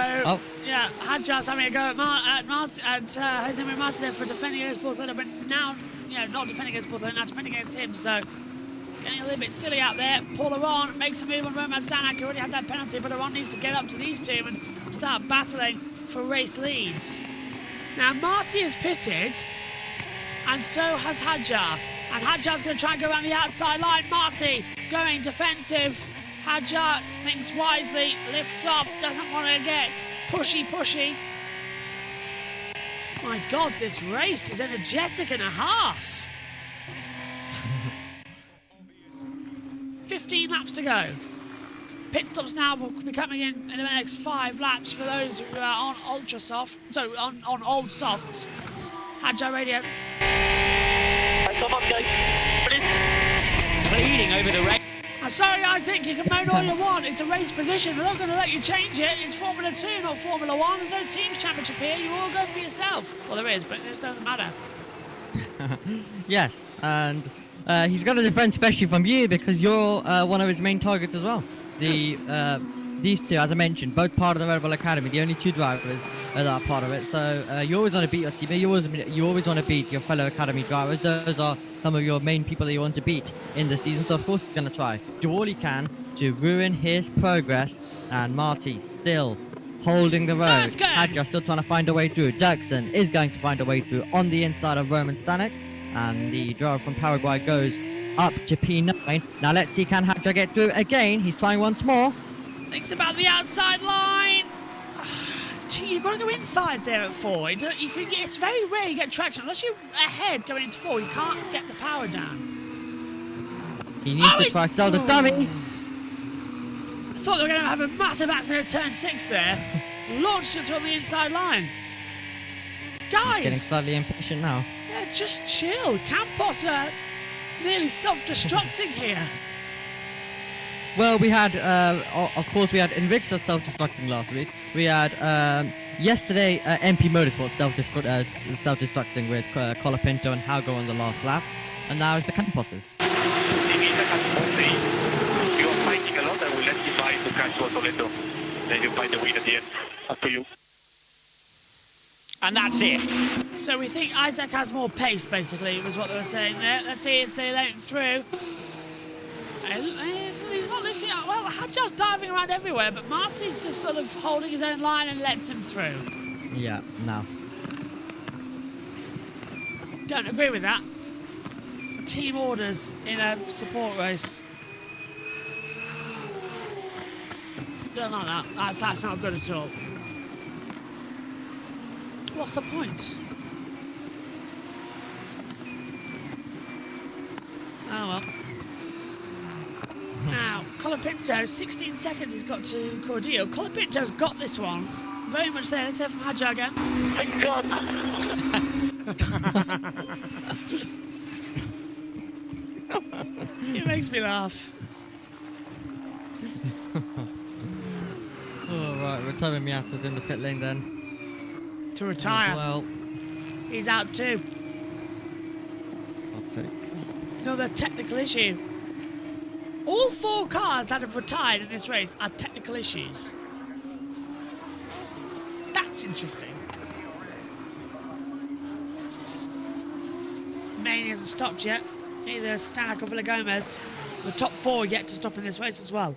yeah, Hadjar's having a go at Jose Martin there for defending against Bortoleto, but now, not defending against Bortoleto, now defending against him, so it's getting a little bit silly out there. Paul Aron makes a move on Roman Stanek, who already had that penalty, but Aron needs to get up to these two and start battling for race leads. Now, Marty is pitted, and so has Hadjar. And Hadjar's going to try and go around the outside line. Marty going defensive. Hadjar thinks wisely, lifts off, doesn't want to get pushy. My God, this race is energetic and a half. 15 laps to go. Pit stops now will be coming in the next 5 laps for those who are on ultra soft, so on old softs. Hadjar radio. Come on, guys. Please. Pleading over the race. I'm sorry, Isaac, you can moan all you want. It's a race position. We're not going to let you change it. It's Formula 2, not Formula 1. There's no teams championship here. You all go for yourself. Well, there is, but this doesn't matter. Yes, and he's got to defend especially from you because you're one of his main targets as well. These two, as I mentioned, both part of the Red Bull Academy, the only 2 drivers that are part of it. So you always want to beat your teammate. You always want to beat your fellow Academy drivers. Those are some of your main people that you want to beat in the season. So of course he's going to try. Do all he can to ruin his progress. And Marty still holding the road. Hadjar still trying to find a way through. Dirksen is going to find a way through on the inside of Roman Stanek. And the driver from Paraguay goes up to P9. Now let's see, can Hadjar get through again? He's trying once more. Thinks about the outside line. You've got to go inside there at 4. It's very rare you get traction. Unless you're ahead going into 4, you can't get the power down. He needs to try to sell the dummy. I thought they were going to have a massive accident at turn 6 there. Launched it on the inside line. Guys! Getting slightly impatient now. Yeah, just chill. Campos are nearly self-destructing here. Well, we had, of course, we had Invicta self-destructing last week. We had, yesterday, MP Motorsports self-destructing with Colapinto and Haugo on the last lap. And now it's the Camposes. You are fighting a lot, I will let you try to catch Bortoleto. Then you find the win at the end. Up to you. And that's it. So we think Isaac has more pace, basically, was what they were saying there. Let's see if they let him through. He's not lifting up. Well, Hadjar's diving around everywhere, but Marty's just sort of holding his own line and lets him through. Yeah, no. Don't agree with that. Team orders in a support race. Don't like that. That's not good at all. What's the point? Oh well. Now, Colapinto, 16 seconds he's got to Cordillo. Colapinto's got this one. Very much there. Let's hear from Hadjar again. Thank God. It makes me laugh. Alright, we're Tommy Miata's in the pit lane then. To retire. Well, He's out too. God's sake. Another technical issue. All 4 cars that have retired in this race are technical issues. That's interesting. Main hasn't stopped yet. Neither Stanek or Villagomez. The top 4 yet to stop in this race as well.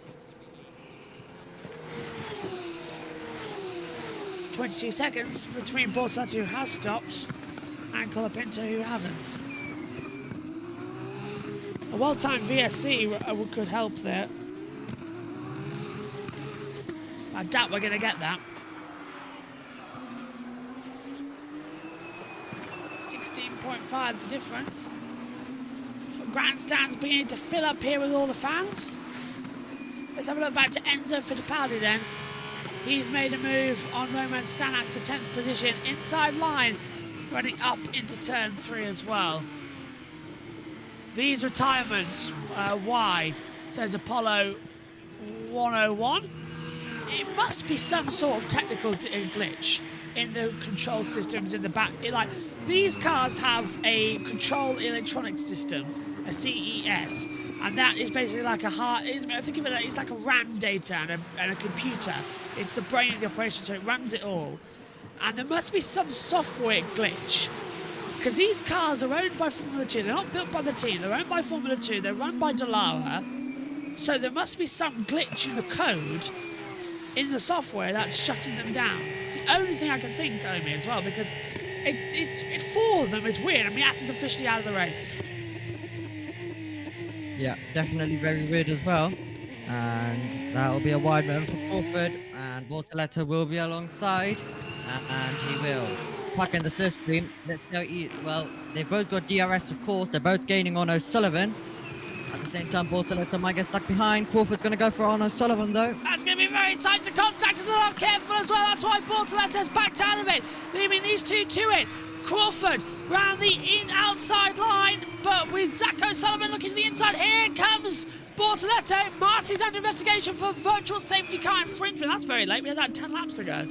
22 seconds between Bortoleto, who has stopped, and Colapinto, who hasn't. A well-timed VSC could help there. I doubt we're going to get that. 16.5 is the difference. Grandstand's beginning to fill up here with all the fans. Let's have a look back to Enzo Fittipaldi then. He's made a move on Roman Stanek for 10th position. Inside line, running up into turn 3 as well. These retirements, why? Says Apollo 101. It must be some sort of technical glitch in the control systems in the back. These cars have a control electronic system, a CES, and that is basically like a think of it like it's like a RAM data and a computer. It's the brain of the operation, so it runs it all. And there must be some software glitch, because these cars are owned by Formula 2. They're not built by the team. They're owned by Formula 2. They're run by Dallara. So there must be some glitch in the code in the software that's shutting them down. It's the only thing I can think, Omi, as well, because it for them, it's weird. And Miata's officially out of the race. Yeah, definitely very weird as well. And that will be a wide moment for Crawford. And Bortoleto will be alongside. And he will tuck in the slipstream. Let's go eat. Well, they've both got DRS, of course. They're both gaining on O'Sullivan. At the same time, Bortoleto might get stuck behind. Crawford's going to go for on O'Sullivan, though. That's going to be very tight to contact, and they're not careful as well. That's why Bortoleto's backed out of it, leaving these two to it. Crawford round the outside line, but with Zach O'Sullivan looking to the inside. Here comes Bortoleto. Marty's under investigation for virtual safety car infringement. That's very late. We had that 10 laps ago.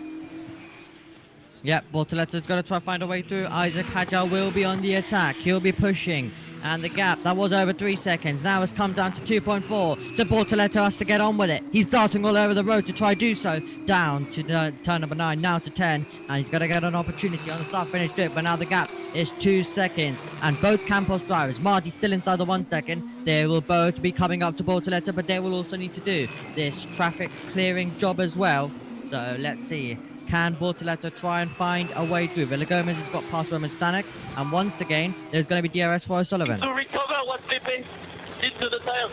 Yep, Bortoleto's got to try to find a way through. Isaac Hadjar will be on the attack. He'll be pushing. And the gap, that was over 3 seconds. Now has come down to 2.4. So Bortoleto has to get on with it. He's darting all over the road to try do so. Down to turn number 9, now to 10. And he's got to get an opportunity on the start-finish strip. But now the gap is 2 seconds. And both Campos drivers, Marty still inside the 1 second. They will both be coming up to Bortoleto, but they will also need to do this traffic clearing job as well. So let's see. Can Bortoleto try and find a way through? Villagomez has got past Roman Stanek, and once again, there's going to be DRS for O'Sullivan. To recover what's slipping into the tires.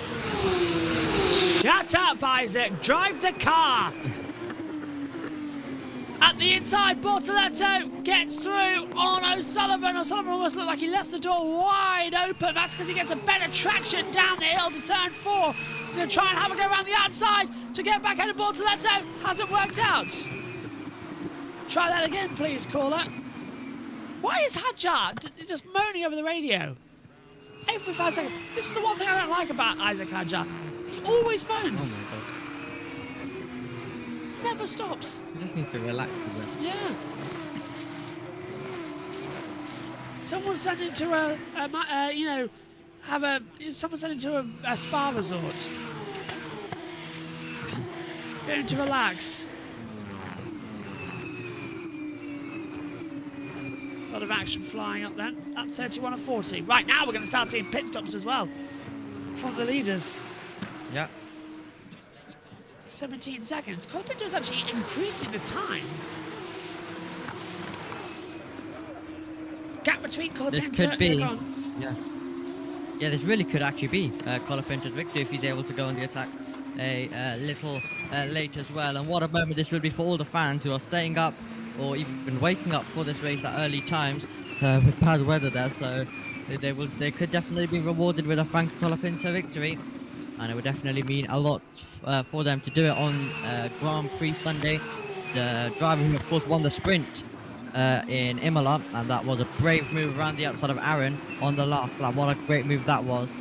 Shut up, Isaac. Drive the car. At the inside, Bortoleto gets through on O'Sullivan. O'Sullivan almost looked like he left the door wide open. That's because he gets a better traction down the hill to turn 4. He's going to try and have a go around the outside to get back into Bortoleto. Hasn't worked out. Try that again, please, caller. Why is Hadjar just moaning over the radio? Every 5 seconds. This is the one thing I don't like about Isaac Hadjar. He always moans. Oh my God. Never stops. You just need to relax a bit. Yeah. Someone sent him to someone sent him to a spa resort. Get him to relax. A lot of action flying up then. Up 31 and 40. Right, now we're going to start seeing pit stops as well from the leaders. Yeah. 17 seconds. Colapinto's actually increasing the time. Gap between Colapinto. This could be. Yeah. Yeah, this really could actually be Colapinto's victory if he's able to go on the attack a little late as well. And what a moment this will be for all the fans who are staying up or even waking up for this race at early times with bad weather there. So they could definitely be rewarded with a Frank Colapinto victory. And it would definitely mean a lot for them to do it on Grand Prix Sunday. The driver who, of course, won the sprint in Imola, and that was a brave move around the outside of Aaron on the last lap. What a great move that was.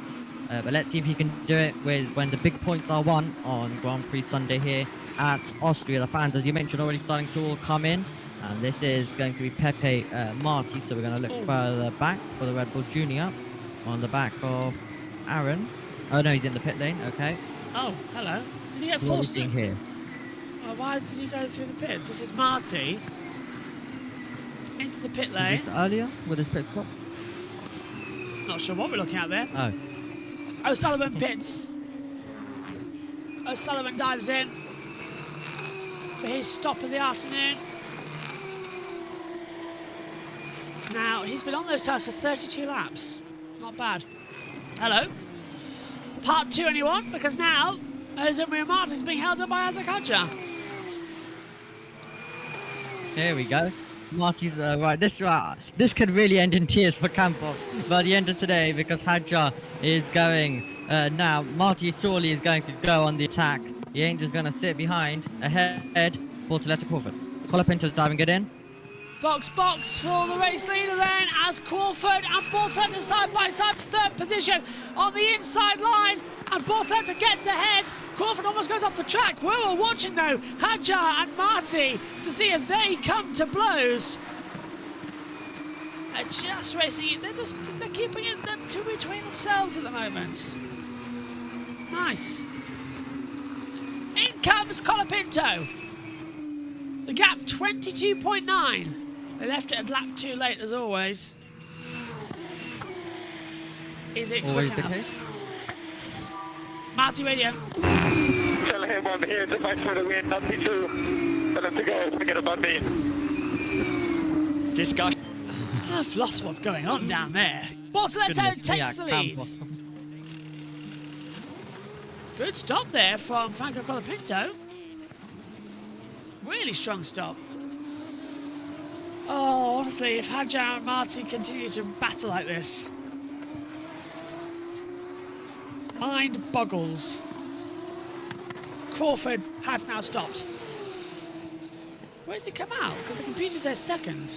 But let's see if he can do it when the big points are won on Grand Prix Sunday here at Austria. The fans, as you mentioned, already starting to all come in. And this is going to be Pepe Marti, so we're going to look further back for the Red Bull Junior on the back of Aaron. Oh no, he's in the pit lane, okay. Oh, hello. Did he get What are we forced? seeing here? Oh, why did he go through the pits? This is Marty. Into the pit Was lane. this earlier with his pit stop? Not sure what we're looking at there. Oh. O'Sullivan pits. O'Sullivan dives in for his stop of the afternoon. Now, he's been on those tyres for 32 laps. Not bad. Hello. Part 2 anyone? Because now, Jose Martin's being held up by Isaac Hadjar. Here we go. Marty's right. This could really end in tears for Campos by the end of today, because Hadjar is going now. Marty surely is going to go on the attack. He ain't just going to sit behind. Ahead, Bortoleto Crawford. Colapinto's diving it in. Box for the race leader then, as Crawford and Bortoleto side by side for third position on the inside line, and Bortoleto gets ahead. Crawford almost goes off the track. We're watching though, Hadjar and Marty, to see if they come to blows. They're just racing it. They're keeping it them two between themselves at the moment. Nice. In comes Colapinto. The gap 22.9. They left it a lap too late as always. Is it Always quick the enough? case. Marty radio. Tell him I'm here to fight for the win, not me to tell him to go, forget about me. Discussion. I've lost what's going on down there. Bortoleto takes the lead. Campos. Good stop there from Franco Colapinto. Really strong stop. Oh, honestly, if Hadjar and Marty continue to battle like this, mind boggles. Crawford has now stopped. Where's he come out? Because the computer says second.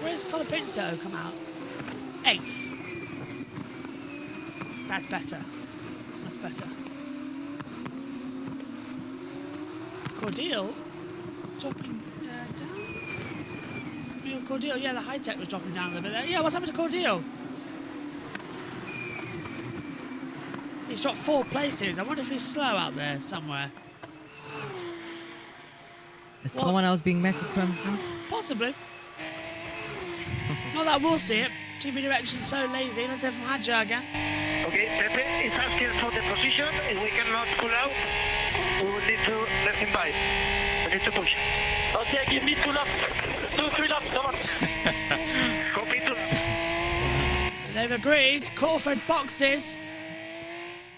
Where's Colapinto come out? 8th. That's better. That's better. Cordial dropping down. Cordial, yeah, the high tech was dropping down a little bit there. Yeah, what's happened to Cordial? He's dropped 4 places. I wonder if he's slow out there somewhere. Is someone else being mechanism? Possibly. Not that we'll see it. TV direction's so lazy. Let's hear from Hadjar again. Okay, Pepe is asking for the position. If we cannot pull out, we will need to let him by. We need to push. Okay, give me 2 laps. 2-3 laps, come on. Copy 2 laps. They've agreed. Crawford boxes.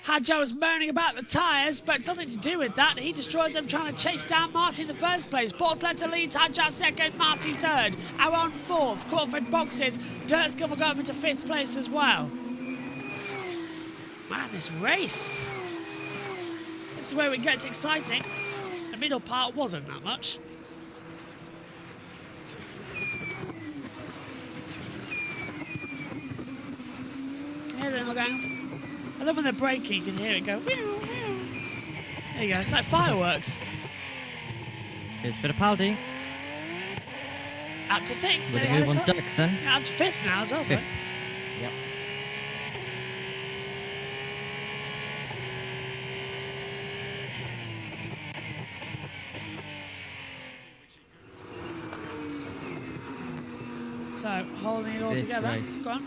Hadjar was moaning about the tyres, but it's nothing to do with that. He destroyed them trying to chase down Marty in the first place. Bortoleto leads, Hadjar second, Marty third. Aaron fourth. Crawford boxes. Durtskin will go up into 5th place as well. Man, this race. This is where it gets exciting. The middle part wasn't that much. Okay, then we're going. I love when they're braking, you can hear it go. There you go, it's like fireworks. Here's Fittipaldi. Up to 6th. With maybe a move on had a Dirksen. yeah, up to 5th now as well. Sorry. 5th. Yep. So, holding it all This together. race. Go on.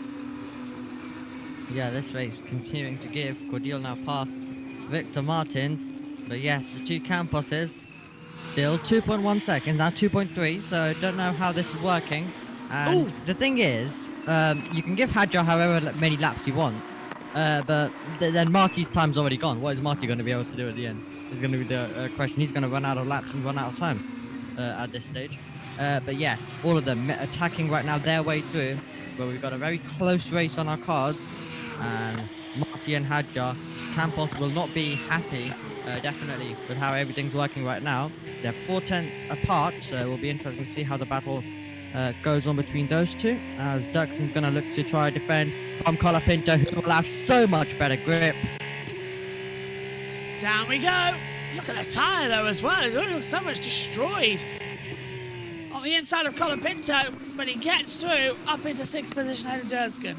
Yeah, this race continuing to give. Cordial now past Victor Martins. But yes, the 2 Camposes still 2.1 seconds, now 2.3, so don't know how this is working. And Ooh. the thing is, you can give Hadjar however many laps he wants, but then Marty's time's already gone. What is Marty going to be able to do at the end? Is going to be the question. He's going to run out of laps and run out of time at this stage. But yes, all of them attacking right now their way through, but we've got a very close race on our cards. And Marty and Hadjar, Campos will not be happy definitely, with how everything's working right now. They're 4 tenths apart, so it will be interesting to see how the battle goes on between those two. As Dirksen's going to look to try defend from Colapinto, who will have so much better grip. Down we go. Look at the tyre though as well. It looks so much destroyed on the inside of Colapinto, but he gets through up into 6th position ahead of Durskin.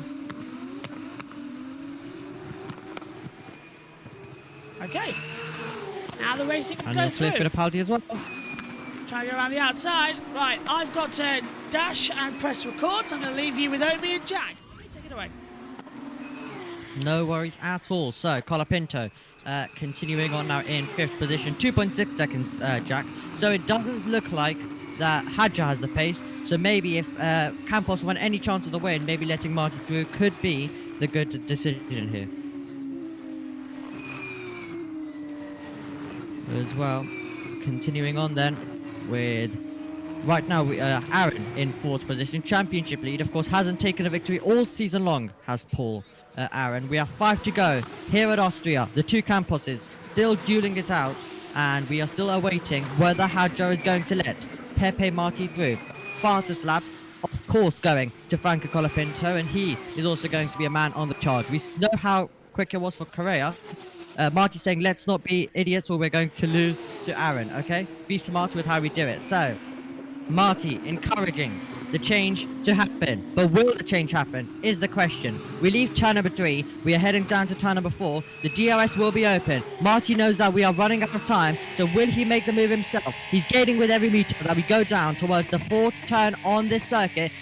Okay. Now the racing can And go he'll through. clear for the penalty as well. Try to go around the outside. Right, I've got to dash and press record, so I'm going to leave you with Omi and Jack. Take it away. No worries at all. So, Colapinto continuing on now in 5th position. 2.6 seconds, Jack. So it doesn't look like that Hadja has the pace. So maybe if Campos won any chance of the win, maybe letting Marty through could be the good decision here. As well, continuing on then with right now Aaron in 4th position, championship lead. Of course, hasn't taken a victory all season long, has Paul Aaron. We have 5 to go here at Austria. The 2 Camposes still dueling it out, and we are still awaiting whether Hadja is going to let Pepe Marti through. Fastest lap, of course, going to Franco Colapinto, and he is also going to be a man on the charge. We know how quick it was for Correa. Marty saying, let's not be idiots or we're going to lose to Aaron, okay? Be smart with how we do it. So, Marty encouraging the change to happen. But will the change happen is the question. We leave turn number 3. We are heading down to turn number 4. The DRS will be open. Marty knows that we are running out of time. So will he make the move himself? He's gaining with every meter that we go down towards the 4th turn on this circuit.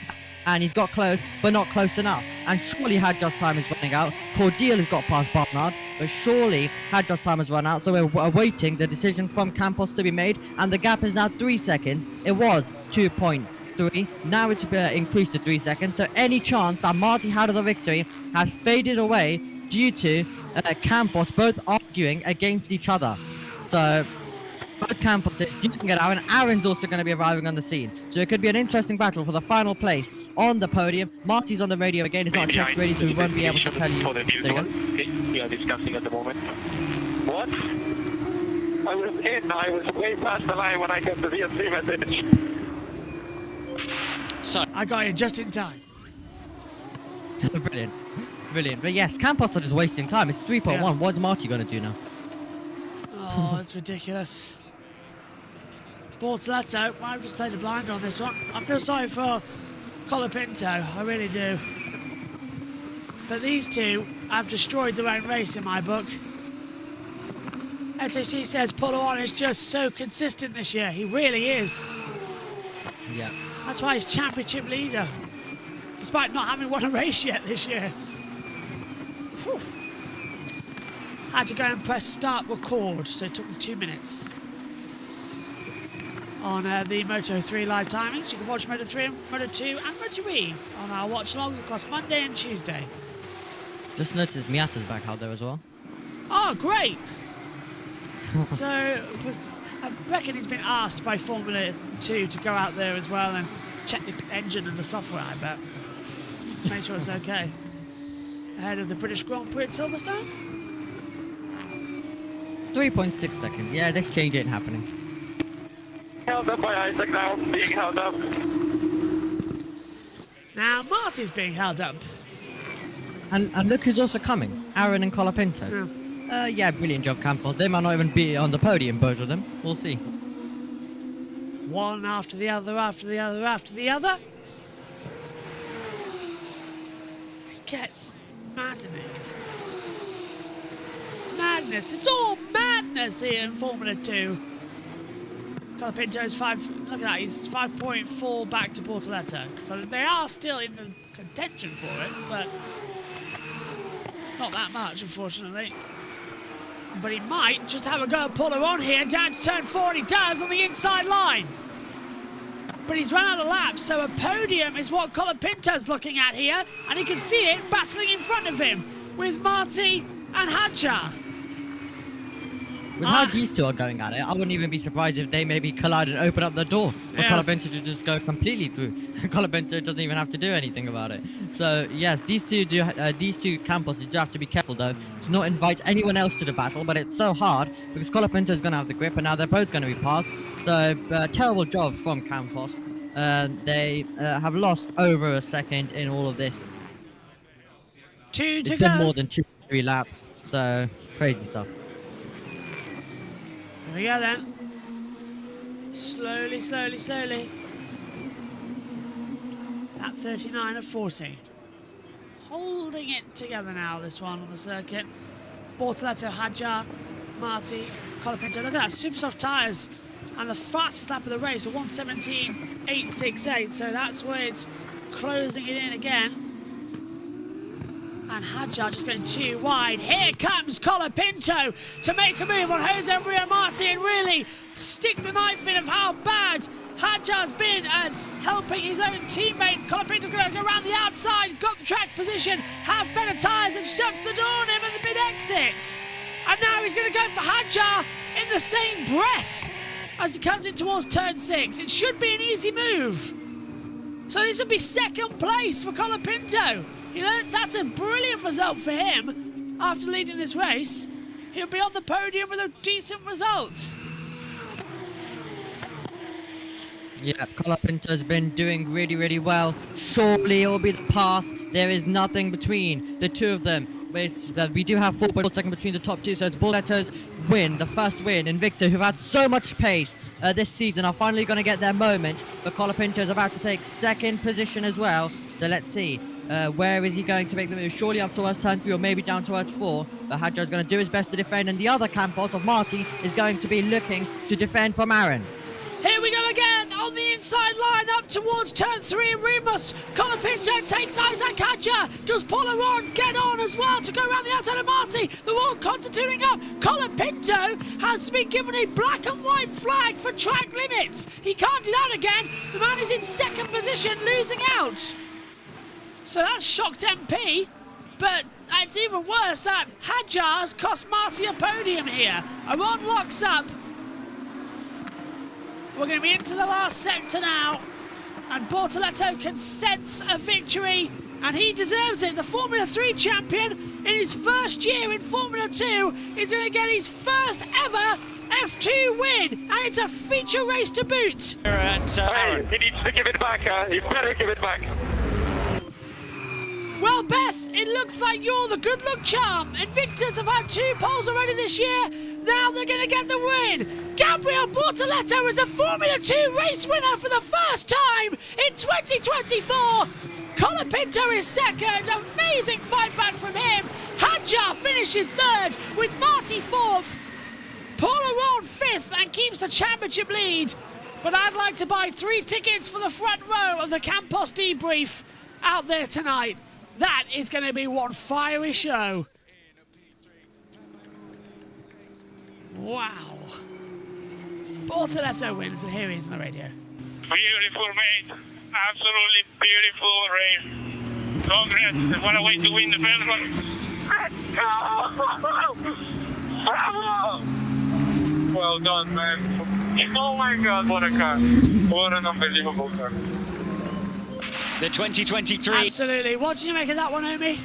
And he's got close, but not close enough. And surely Hadja's time is running out. Cordial has got past Barnard, but surely Hadja's time has run out. So we're awaiting the decision from Campos to be made. And the gap is now 3 seconds. It was 2.3. Now it's increased to 3 seconds. So any chance that Marty had of the victory has faded away due to Campos both arguing against each other. So both Campos duking it out, and Aaron's also going to be arriving on the scene. So it could be an interesting battle for the final place on the podium. Marty's on the radio again. He's not text ready, so we won't be able to tell you. There you go. Okay, we are discussing at the moment. What? I was way past the line when I got the VSC message. So I got you just in time. Brilliant. Brilliant. But yes, Campos are just wasting time. It's 3.1. Yeah. What's Marty going to do now? Oh, that's ridiculous. Bortoletto, well, I've just played a blind on this one. I feel sorry for Colapinto, I really do. But these two have destroyed their own race in my book. SHG says Polo is just so consistent this year. He really is. Yeah. That's why he's championship leader, despite not having won a race yet this year. Whew. Had to go and press start record, so it took me 2 minutes. On the Moto 3 live timings, you can watch Moto 3, Moto 2 and Moto E on our watch-alongs across Monday and Tuesday. Just noticed Miata's back out there as well. Oh, great! So, I reckon he's been asked by Formula 2 to go out there as well and check the engine and the software, I bet. Just make sure it's okay. Ahead of the British Grand Prix at Silverstone. 3.6 seconds. Yeah, this change ain't happening. Held up by Isaac now, being held up. Now, Marty's being held up. And look who's also coming. Aaron and Colapinto. Yeah, brilliant job, Campos. They might not even be on the podium, both of them. We'll see. One after the other, after the other, after the other. It gets maddening. Madness. It's all madness here in Formula 2. Colapinto's 5. Look at that. He's 5.4 back to Bortoletto. So they are still in the contention for it, but it's not that much, unfortunately. But he might just have a go at Polo on here down to turn 4, and he does on the inside line. But he's run out of laps, so a podium is what Colapinto's looking at here, and he can see it battling in front of him with Marty and Hadja. With how these two are going at it, I wouldn't even be surprised if they maybe collide and open up the door for Colapinto to just go completely through. Colapinto doesn't even have to do anything about it. So yes, these two Campos, you do have to be careful though to not invite anyone else to the battle. But it's so hard because Colapinto is going to have the grip, and now they're both going to be parked. So terrible job from Campos. They have lost over a second in all of this. It's been more than 2-3 laps, so crazy stuff. Here we go then. Slowly. Lap 39 of 40. Holding it together now, this one on the circuit. Bortoleto, Hadjar, Marti, Colapinto. Look at that, super soft tyres. And the fastest lap of the race, a 1:17.868. So that's where it's closing it in again. And Hadjar just going too wide. Here comes Colapinto to make a move on Jose Maria Marti and really stick the knife in of how bad Hadjar's been at helping his own teammate. Colapinto's going to go around the outside. He's got the track position, have better tyres, and shuts the door on him at the mid-exit. And now he's going to go for Hadjar in the same breath as he comes in towards turn 6. It should be an easy move. So this will be second place for Colapinto. You know, that's a brilliant result for him after leading this race. He'll be on the podium with a decent result. Yeah, Colapinto's been doing really well. Surely it will be the pass. There is nothing between the two of them. We do have 4.4 seconds between the top two, so it's Bortoleto's win, the first win. Invicta, who've had so much pace this season, are finally going to get their moment. But Colapinto's about to take second position as well. So let's see. Where is he going to make the move? Surely up towards turn 3 or maybe down towards 4. But Hadjar is going to do his best to defend, and the other Campos of Marti is going to be looking to defend from Aaron. Here we go again on the inside line up towards turn 3. Remus Colapinto takes Isaac Hadjar. Does Paul Aron get on as well to go around the outside of Marti? They're all concentrating up. Colapinto has been given a black and white flag for track limits. He can't do that again. The man is in second position, losing out. So that's shocked MP, but it's even worse that Hadjar's cost Marti a podium here. Aron locks up. We're going to be into the last sector now, and Bortoleto can sense a victory, and he deserves it. The Formula 3 champion in his first year in Formula 2 is going to get his first ever F2 win, and it's a feature race to boot. He needs to give it back. He better give it back. Well, Beth, it looks like you're the good luck charm. Invictus have had 2 poles already this year. Now they're going to get the win. Gabriel Bortoleto is a Formula 2 race winner for the first time in 2024. Colapinto is second. Amazing fight back from him. Hadjar finishes third with Marti fourth. Paul Aron fifth and keeps the championship lead. But I'd like to buy 3 tickets for the front row of the Campos debrief out there tonight. That is going to be one fiery show. Wow. Bortoleto wins, and here he is on the radio. Beautiful, mate. Absolutely beautiful race. Congrats. What a way to win the first one. Well done, man. Oh my God, what a car. What an unbelievable car. The 2023. Absolutely. What did you make of that one, Omi?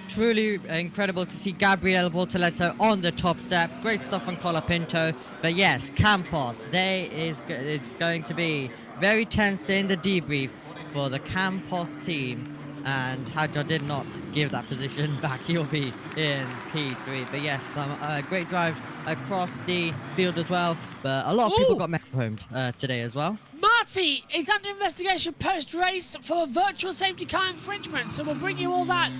Truly incredible to see Gabriel Bortoleto on the top step. Great stuff from Colapinto. But yes, Campos, it's going to be very tense in the debrief for the Campos team. And Hadjar did not give that position back. He'll be in P3. But yes, some great drives across the field as well. But a lot of people got homed today as well. Marti is under investigation post-race for virtual safety car infringement. So we'll bring you all that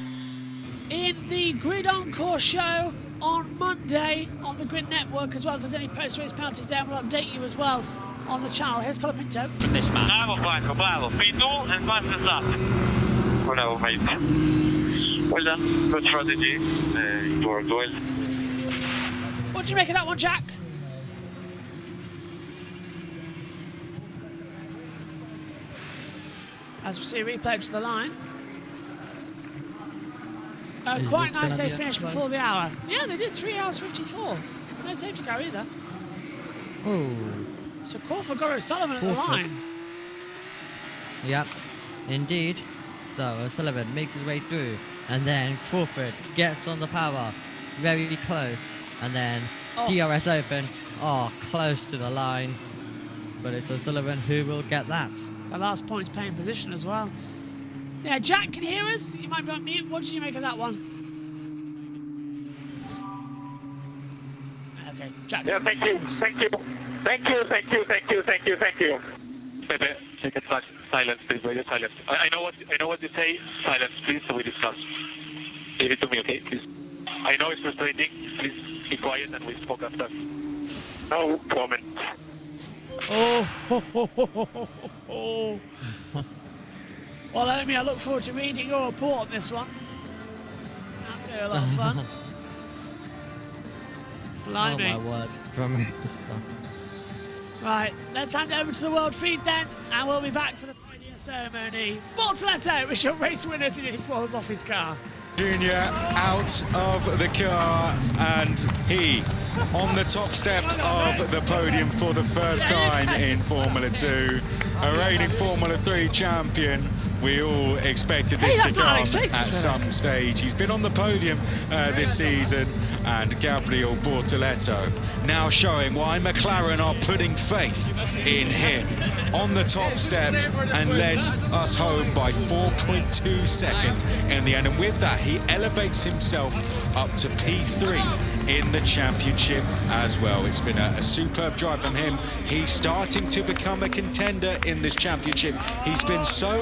in the Grid Encore show on Monday on the Grid Network as well. If there's any post-race penalties there, we'll update you as well on the channel. Here's Colapinto. From this man. Bravo, Franco, bravo. P2 and fastest lap. Bravo, mate. Well done. Good strategy. It worked well. What do you make of that one, Jack? As we see a replay to the line. Quite nice they finished before the hour. Yeah, they did 3 hours 54. No safety car either. Oh. So Crawford got O'Sullivan at the line. Yep, indeed. So O'Sullivan makes his way through, and then Crawford gets on the power, very close, and then DRS open, close to the line, but it's O'Sullivan who will get that. The last point's paying position as well. Yeah, Jack, can you hear us? You might be on mute. What did you make of that one? Okay, Jack. Yeah, thank you. Pepe, check it. Silence, please. Radio silence. I know what you say. Silence, please. So we discuss. Leave it to me, okay? Please. I know it's frustrating. Please be quiet, and we spoke after. No comment. Oh. Well, Amy, I look forward to reading your report on this one. That's going to be a lot of fun. Blimey. Oh my word. Dramatic. Right, let's hand over to the world feed then, and we'll be back for the podium ceremony. Bortoletto, with your race winner, as he falls off his car. Junior out of the car, and he on the top step of the podium for the first time in Formula 2. A reigning Formula 3 champion. We all expected this to come at some stage. He's been on the podium this season, and Gabriel Bortoletto now showing why McLaren are putting faith in him. On the top step and led us home by 4.2 seconds in the end. And with that, he elevates himself up to P3 in the championship as well. It's been a superb drive from him. He's starting to become a contender in this championship. He's been so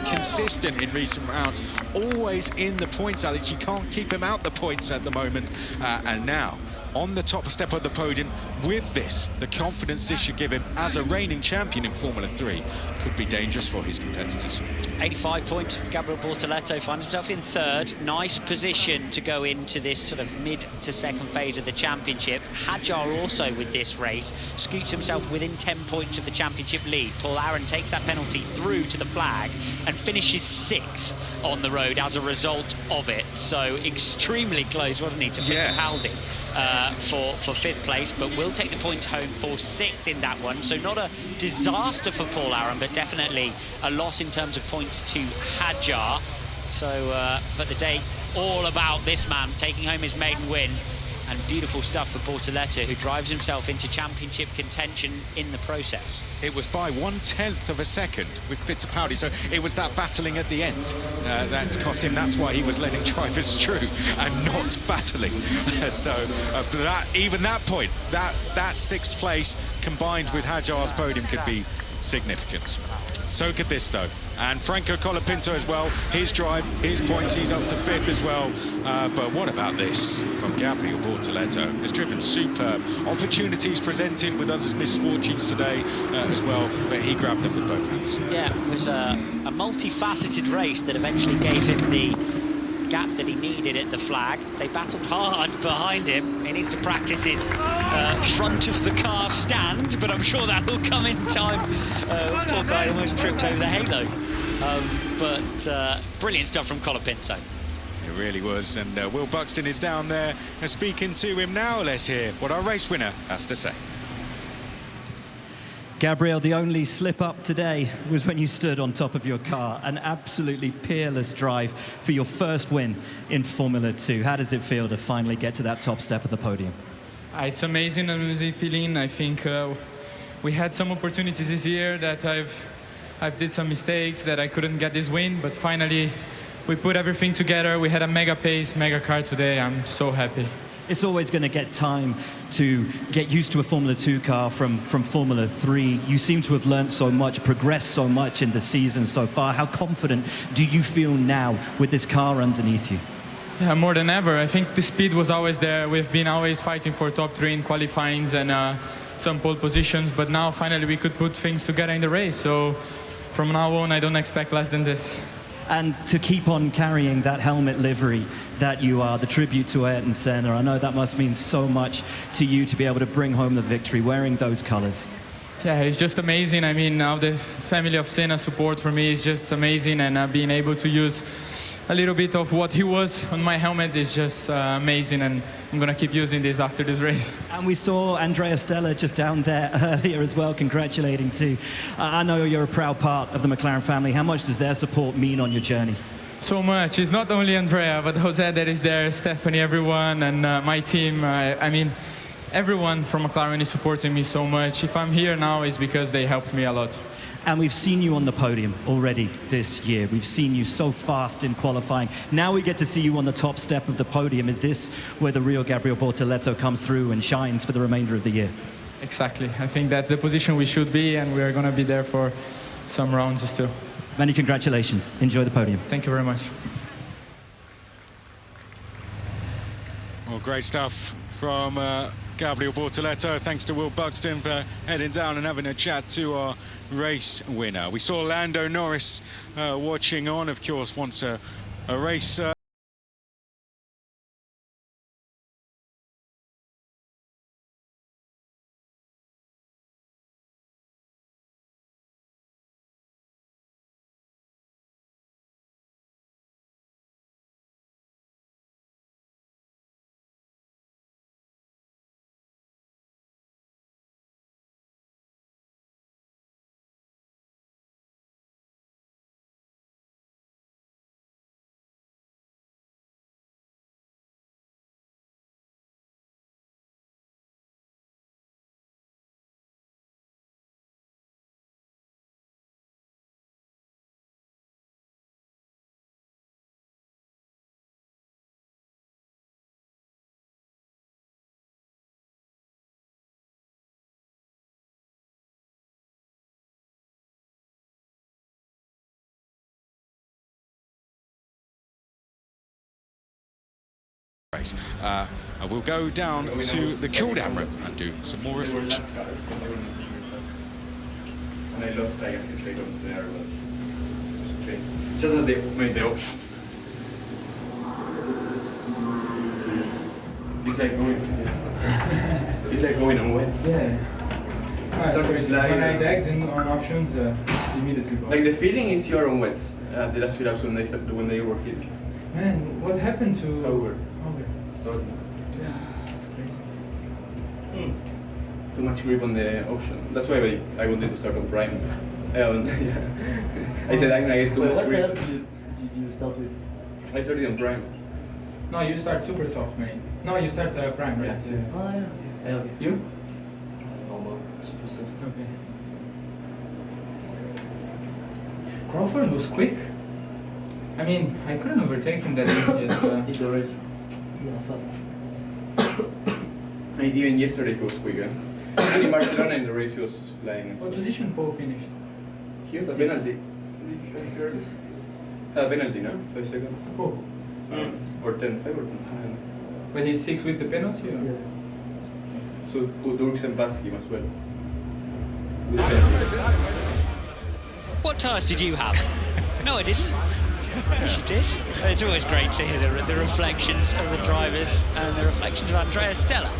consistent in recent rounds, always in the points, Alex. You can't keep him out the points at the moment. And now, on the top step of the podium, with this, the confidence this should give him as a reigning champion in Formula 3 could be dangerous for his competitors. 85 points. Gabriel Bortoletto finds himself in third. Nice position to go into this sort of mid to second phase of the championship. Hadjar also with this race scoots himself within 10 points of the championship lead. Paul Aaron takes that penalty through to the flag and finishes 6th on the road as a result of it. So extremely close, wasn't he, to Fittipaldi for 5th place, but will take the points home for 6th in that one. So not a disaster for Paul Aaron, but definitely a loss in terms of points to Hadjar. So, but the day all about this man taking home his maiden win, and beautiful stuff for Bortoletto, who drives himself into championship contention in the process. It was by 1/10 of a second with Fittipaldi, so it was that battling at the end that's cost him. That's why he was letting drivers through and not battling. Even that point, that 6th place combined with Hadjar's podium could be significant. So could this though. And Franco Colapinto as well, his drive, his points, he's up to 5th as well. But what about this from Gabriel Bortoletto? Has driven superb. Opportunities presented with others' misfortunes today as well, but he grabbed them with both hands. Yeah, it was a multifaceted race that eventually gave him the gap that he needed at the flag. They battled hard behind him. He needs to practice his front of the car stand, but I'm sure that will come in time. Poor guy almost tripped over the halo. But brilliant stuff from Colapinto. It really was, and Will Buxton is down there and speaking to him now. Let's hear what our race winner has to say. Gabriel, the only slip up today was when you stood on top of your car. An absolutely peerless drive for your first win in Formula 2. How does it feel to finally get to that top step of the podium? It's amazing feeling. I think we had some opportunities this year that I've did some mistakes that I couldn't get this win, but finally we put everything together. We had a mega pace, mega car today. I'm so happy. It's always going to get time to get used to a Formula 2 car from Formula 3. You seem to have learned so much, progressed so much in the season so far. How confident do you feel now with this car underneath you? Yeah, more than ever. I think the speed was always there. We've been always fighting for top 3 in qualifyings and some pole positions, but now finally we could put things together in the race. So from now on, I don't expect less than this. And to keep on carrying that helmet livery that you are, the tribute to Ayrton Senna, I know that must mean so much to you to be able to bring home the victory wearing those colors. Yeah, it's just amazing. I mean, now the family of Senna support for me is just amazing, and being able to use a little bit of what he was on my helmet is just amazing, and I'm gonna keep using this after this race. And we saw Andrea Stella just down there earlier as well, congratulating too. I know you're a proud part of the McLaren family. How much does their support mean on your journey? So much. It's not only Andrea, but Jose that is there, Stephanie, everyone, and my team. I mean, everyone from McLaren is supporting me so much. If I'm here now, it's because they helped me a lot. And we've seen you on the podium already this year. We've seen you so fast in qualifying. Now we get to see you on the top step of the podium. Is this where the real Gabriel Bortoleto comes through and shines for the remainder of the year? Exactly. I think that's the position we should be, and we are going to be there for some rounds still. Many congratulations. Enjoy the podium. Thank you very much. Well, great stuff from Gabriel Bortoleto. Thanks to Will Buxton for heading down and having a chat to our race winner. We saw Lando Norris watching on, of course, once a race race. We'll go down to the cool-down room and do some more reflection. And I lost like a few seconds there, but okay. Just as they made the option. It's like going. It's like going on wet. Yeah. When I tagged in on options, immediately go. Like the feeling is you're on wets. The last few laps when they were hit. Man, what happened to... Over. Okay. Started. Yeah, that's crazy. Too much grip on the option. That's why I wanted to start on Prime. Yeah. I said I'm gonna get too much grip. What else did you start with? I started on Prime. No, you start super soft, man. No, you start Prime, right? Yeah. Oh yeah. Yeah, okay. You? Normal. Super soft. Okay. Crawford was quick. I mean, I couldn't overtake him that easy. It's the race. Yeah, fast. Even yesterday he was quicker. And in Barcelona in the race he was flying. What position Paul finished? Here, the penalty. Penalty, no? 5 seconds. Paul. Or 10, 5 or 10. But he's 6 with the penalty? Or? Yeah. So Durksen passed him as well. What tyres did you have? No, I didn't. Yes, you did. It's always great to hear the reflections of the drivers and the reflections of Andrea Stella.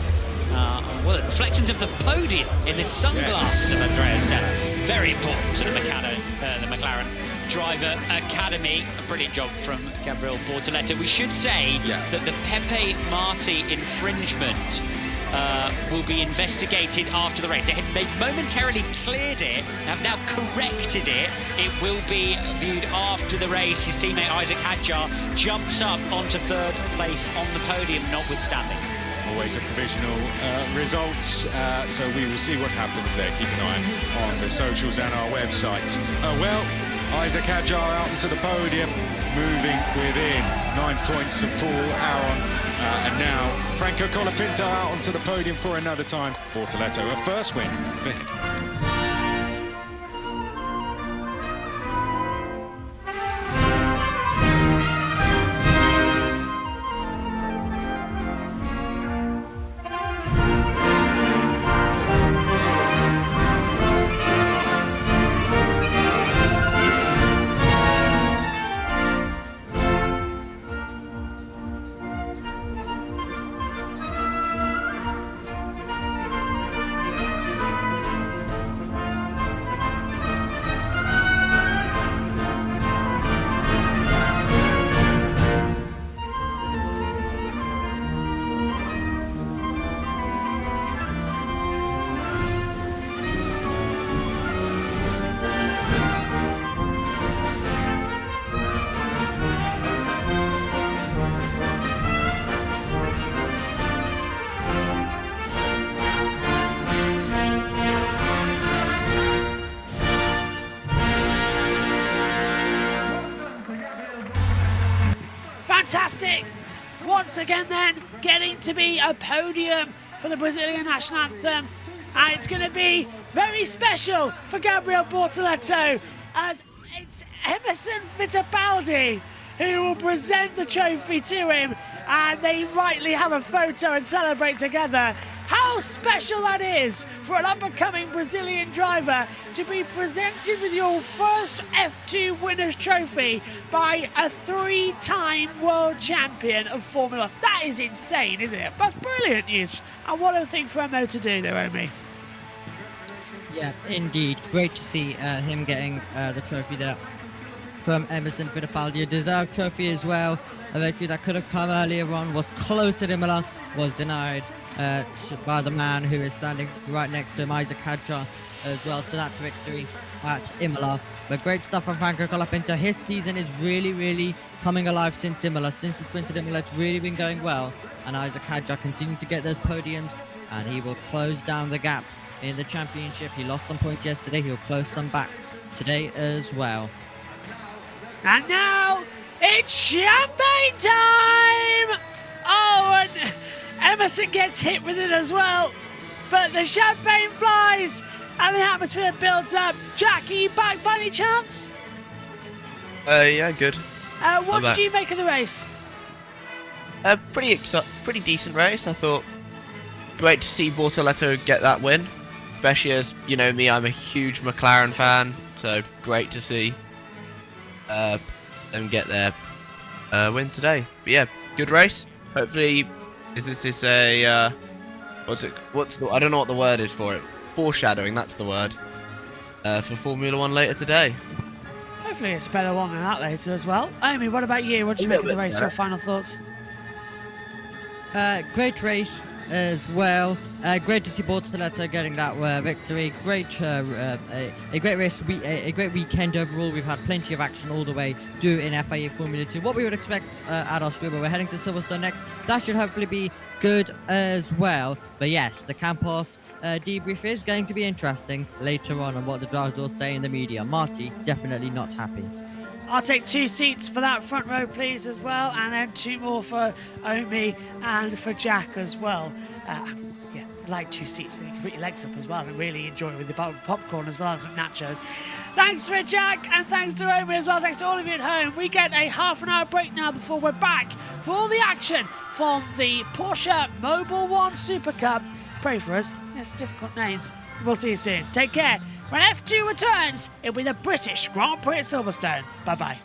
Well, the reflections of the podium in the sunglasses of Andrea Stella. Very important to the McLaren Driver Academy. A brilliant job from Gabriel Bortoleto. We should say that the Pepe Marti infringement will be investigated after the race. They momentarily cleared it, have now corrected it. It will be viewed after the race. His teammate Isaac Hadjar jumps up onto 3rd place on the podium, notwithstanding. Always a provisional results, so we will see what happens there. Keep an eye on the socials and our websites. Well, Isaac Hadjar out onto the podium, moving within 9 points of Paul Aron. And now Franco Colapinto out onto the podium for another time. Bortoleto, a first win for him. Fantastic. Once again then, getting to be a podium for the Brazilian national anthem. And it's going to be very special for Gabriel Bortoleto, as it's Emerson Fittipaldi who will present the trophy to him, and they rightly have a photo and celebrate together. How special that is for an up-and-coming Brazilian driver to be presented with your first F2 winner's trophy by a 3-time world champion of Formula. That is insane, isn't it? That's brilliant news. And what a thing for Emo to do there, Omi. Yeah, indeed. Great to see him getting the trophy there from Emerson Fittipaldi. A deserved trophy as well. A victory that could have come earlier on, was close at Imola, was denied by the man who is standing right next to him, Isaac Hadjar, as well, to that victory at Imola. But great stuff from Franco Colapinto. His season is really coming alive since Imola. Since the sprint at Imola, it's really been going well. And Isaac Hadjar continuing to get those podiums, and he will close down the gap in the championship. He lost some points yesterday. He'll close some back today as well. And now it's champagne time! Oh, and Emerson gets hit with it as well. But the champagne flies and the atmosphere builds up. Jack, are you back by any chance? Yeah, good. What did you make of the race? Pretty decent race, I thought. Great to see Bortoleto get that win. Especially as, you know me, I'm a huge McLaren fan. So great to see them get their win today. But yeah, good race. Hopefully, is this a I don't know what the word is for it. Foreshadowing, that's the word. For Formula 1 later today. Hopefully it's a better one than that later as well. Amy, what about you? What did you make of the race? Your final thoughts? Great race as well. Great to see Bortoleto getting that victory. A great race, a great weekend overall. We've had plenty of action all the way through in FIA Formula 2. What we would expect at Austria, but we're heading to Silverstone next. That should hopefully be good as well. But yes, the Campos debrief is going to be interesting later on what the drivers will say in the media. Marty, definitely not happy. I'll take 2 seats for that front row, please, as well, and then 2 more for Omi and for Jack as well. Yeah, I'd like 2 seats so you can put your legs up as well and really enjoy it with the popcorn as well and some nachos. Thanks for Jack, and thanks to Omi as well. Thanks to all of you at home. We get a half-an-hour break now before we're back for all the action from the Porsche Mobil 1 Super Cup. Pray for us. It's difficult names. We'll see you soon. Take care. When F2 returns, it'll be the British Grand Prix at Silverstone. Bye-bye.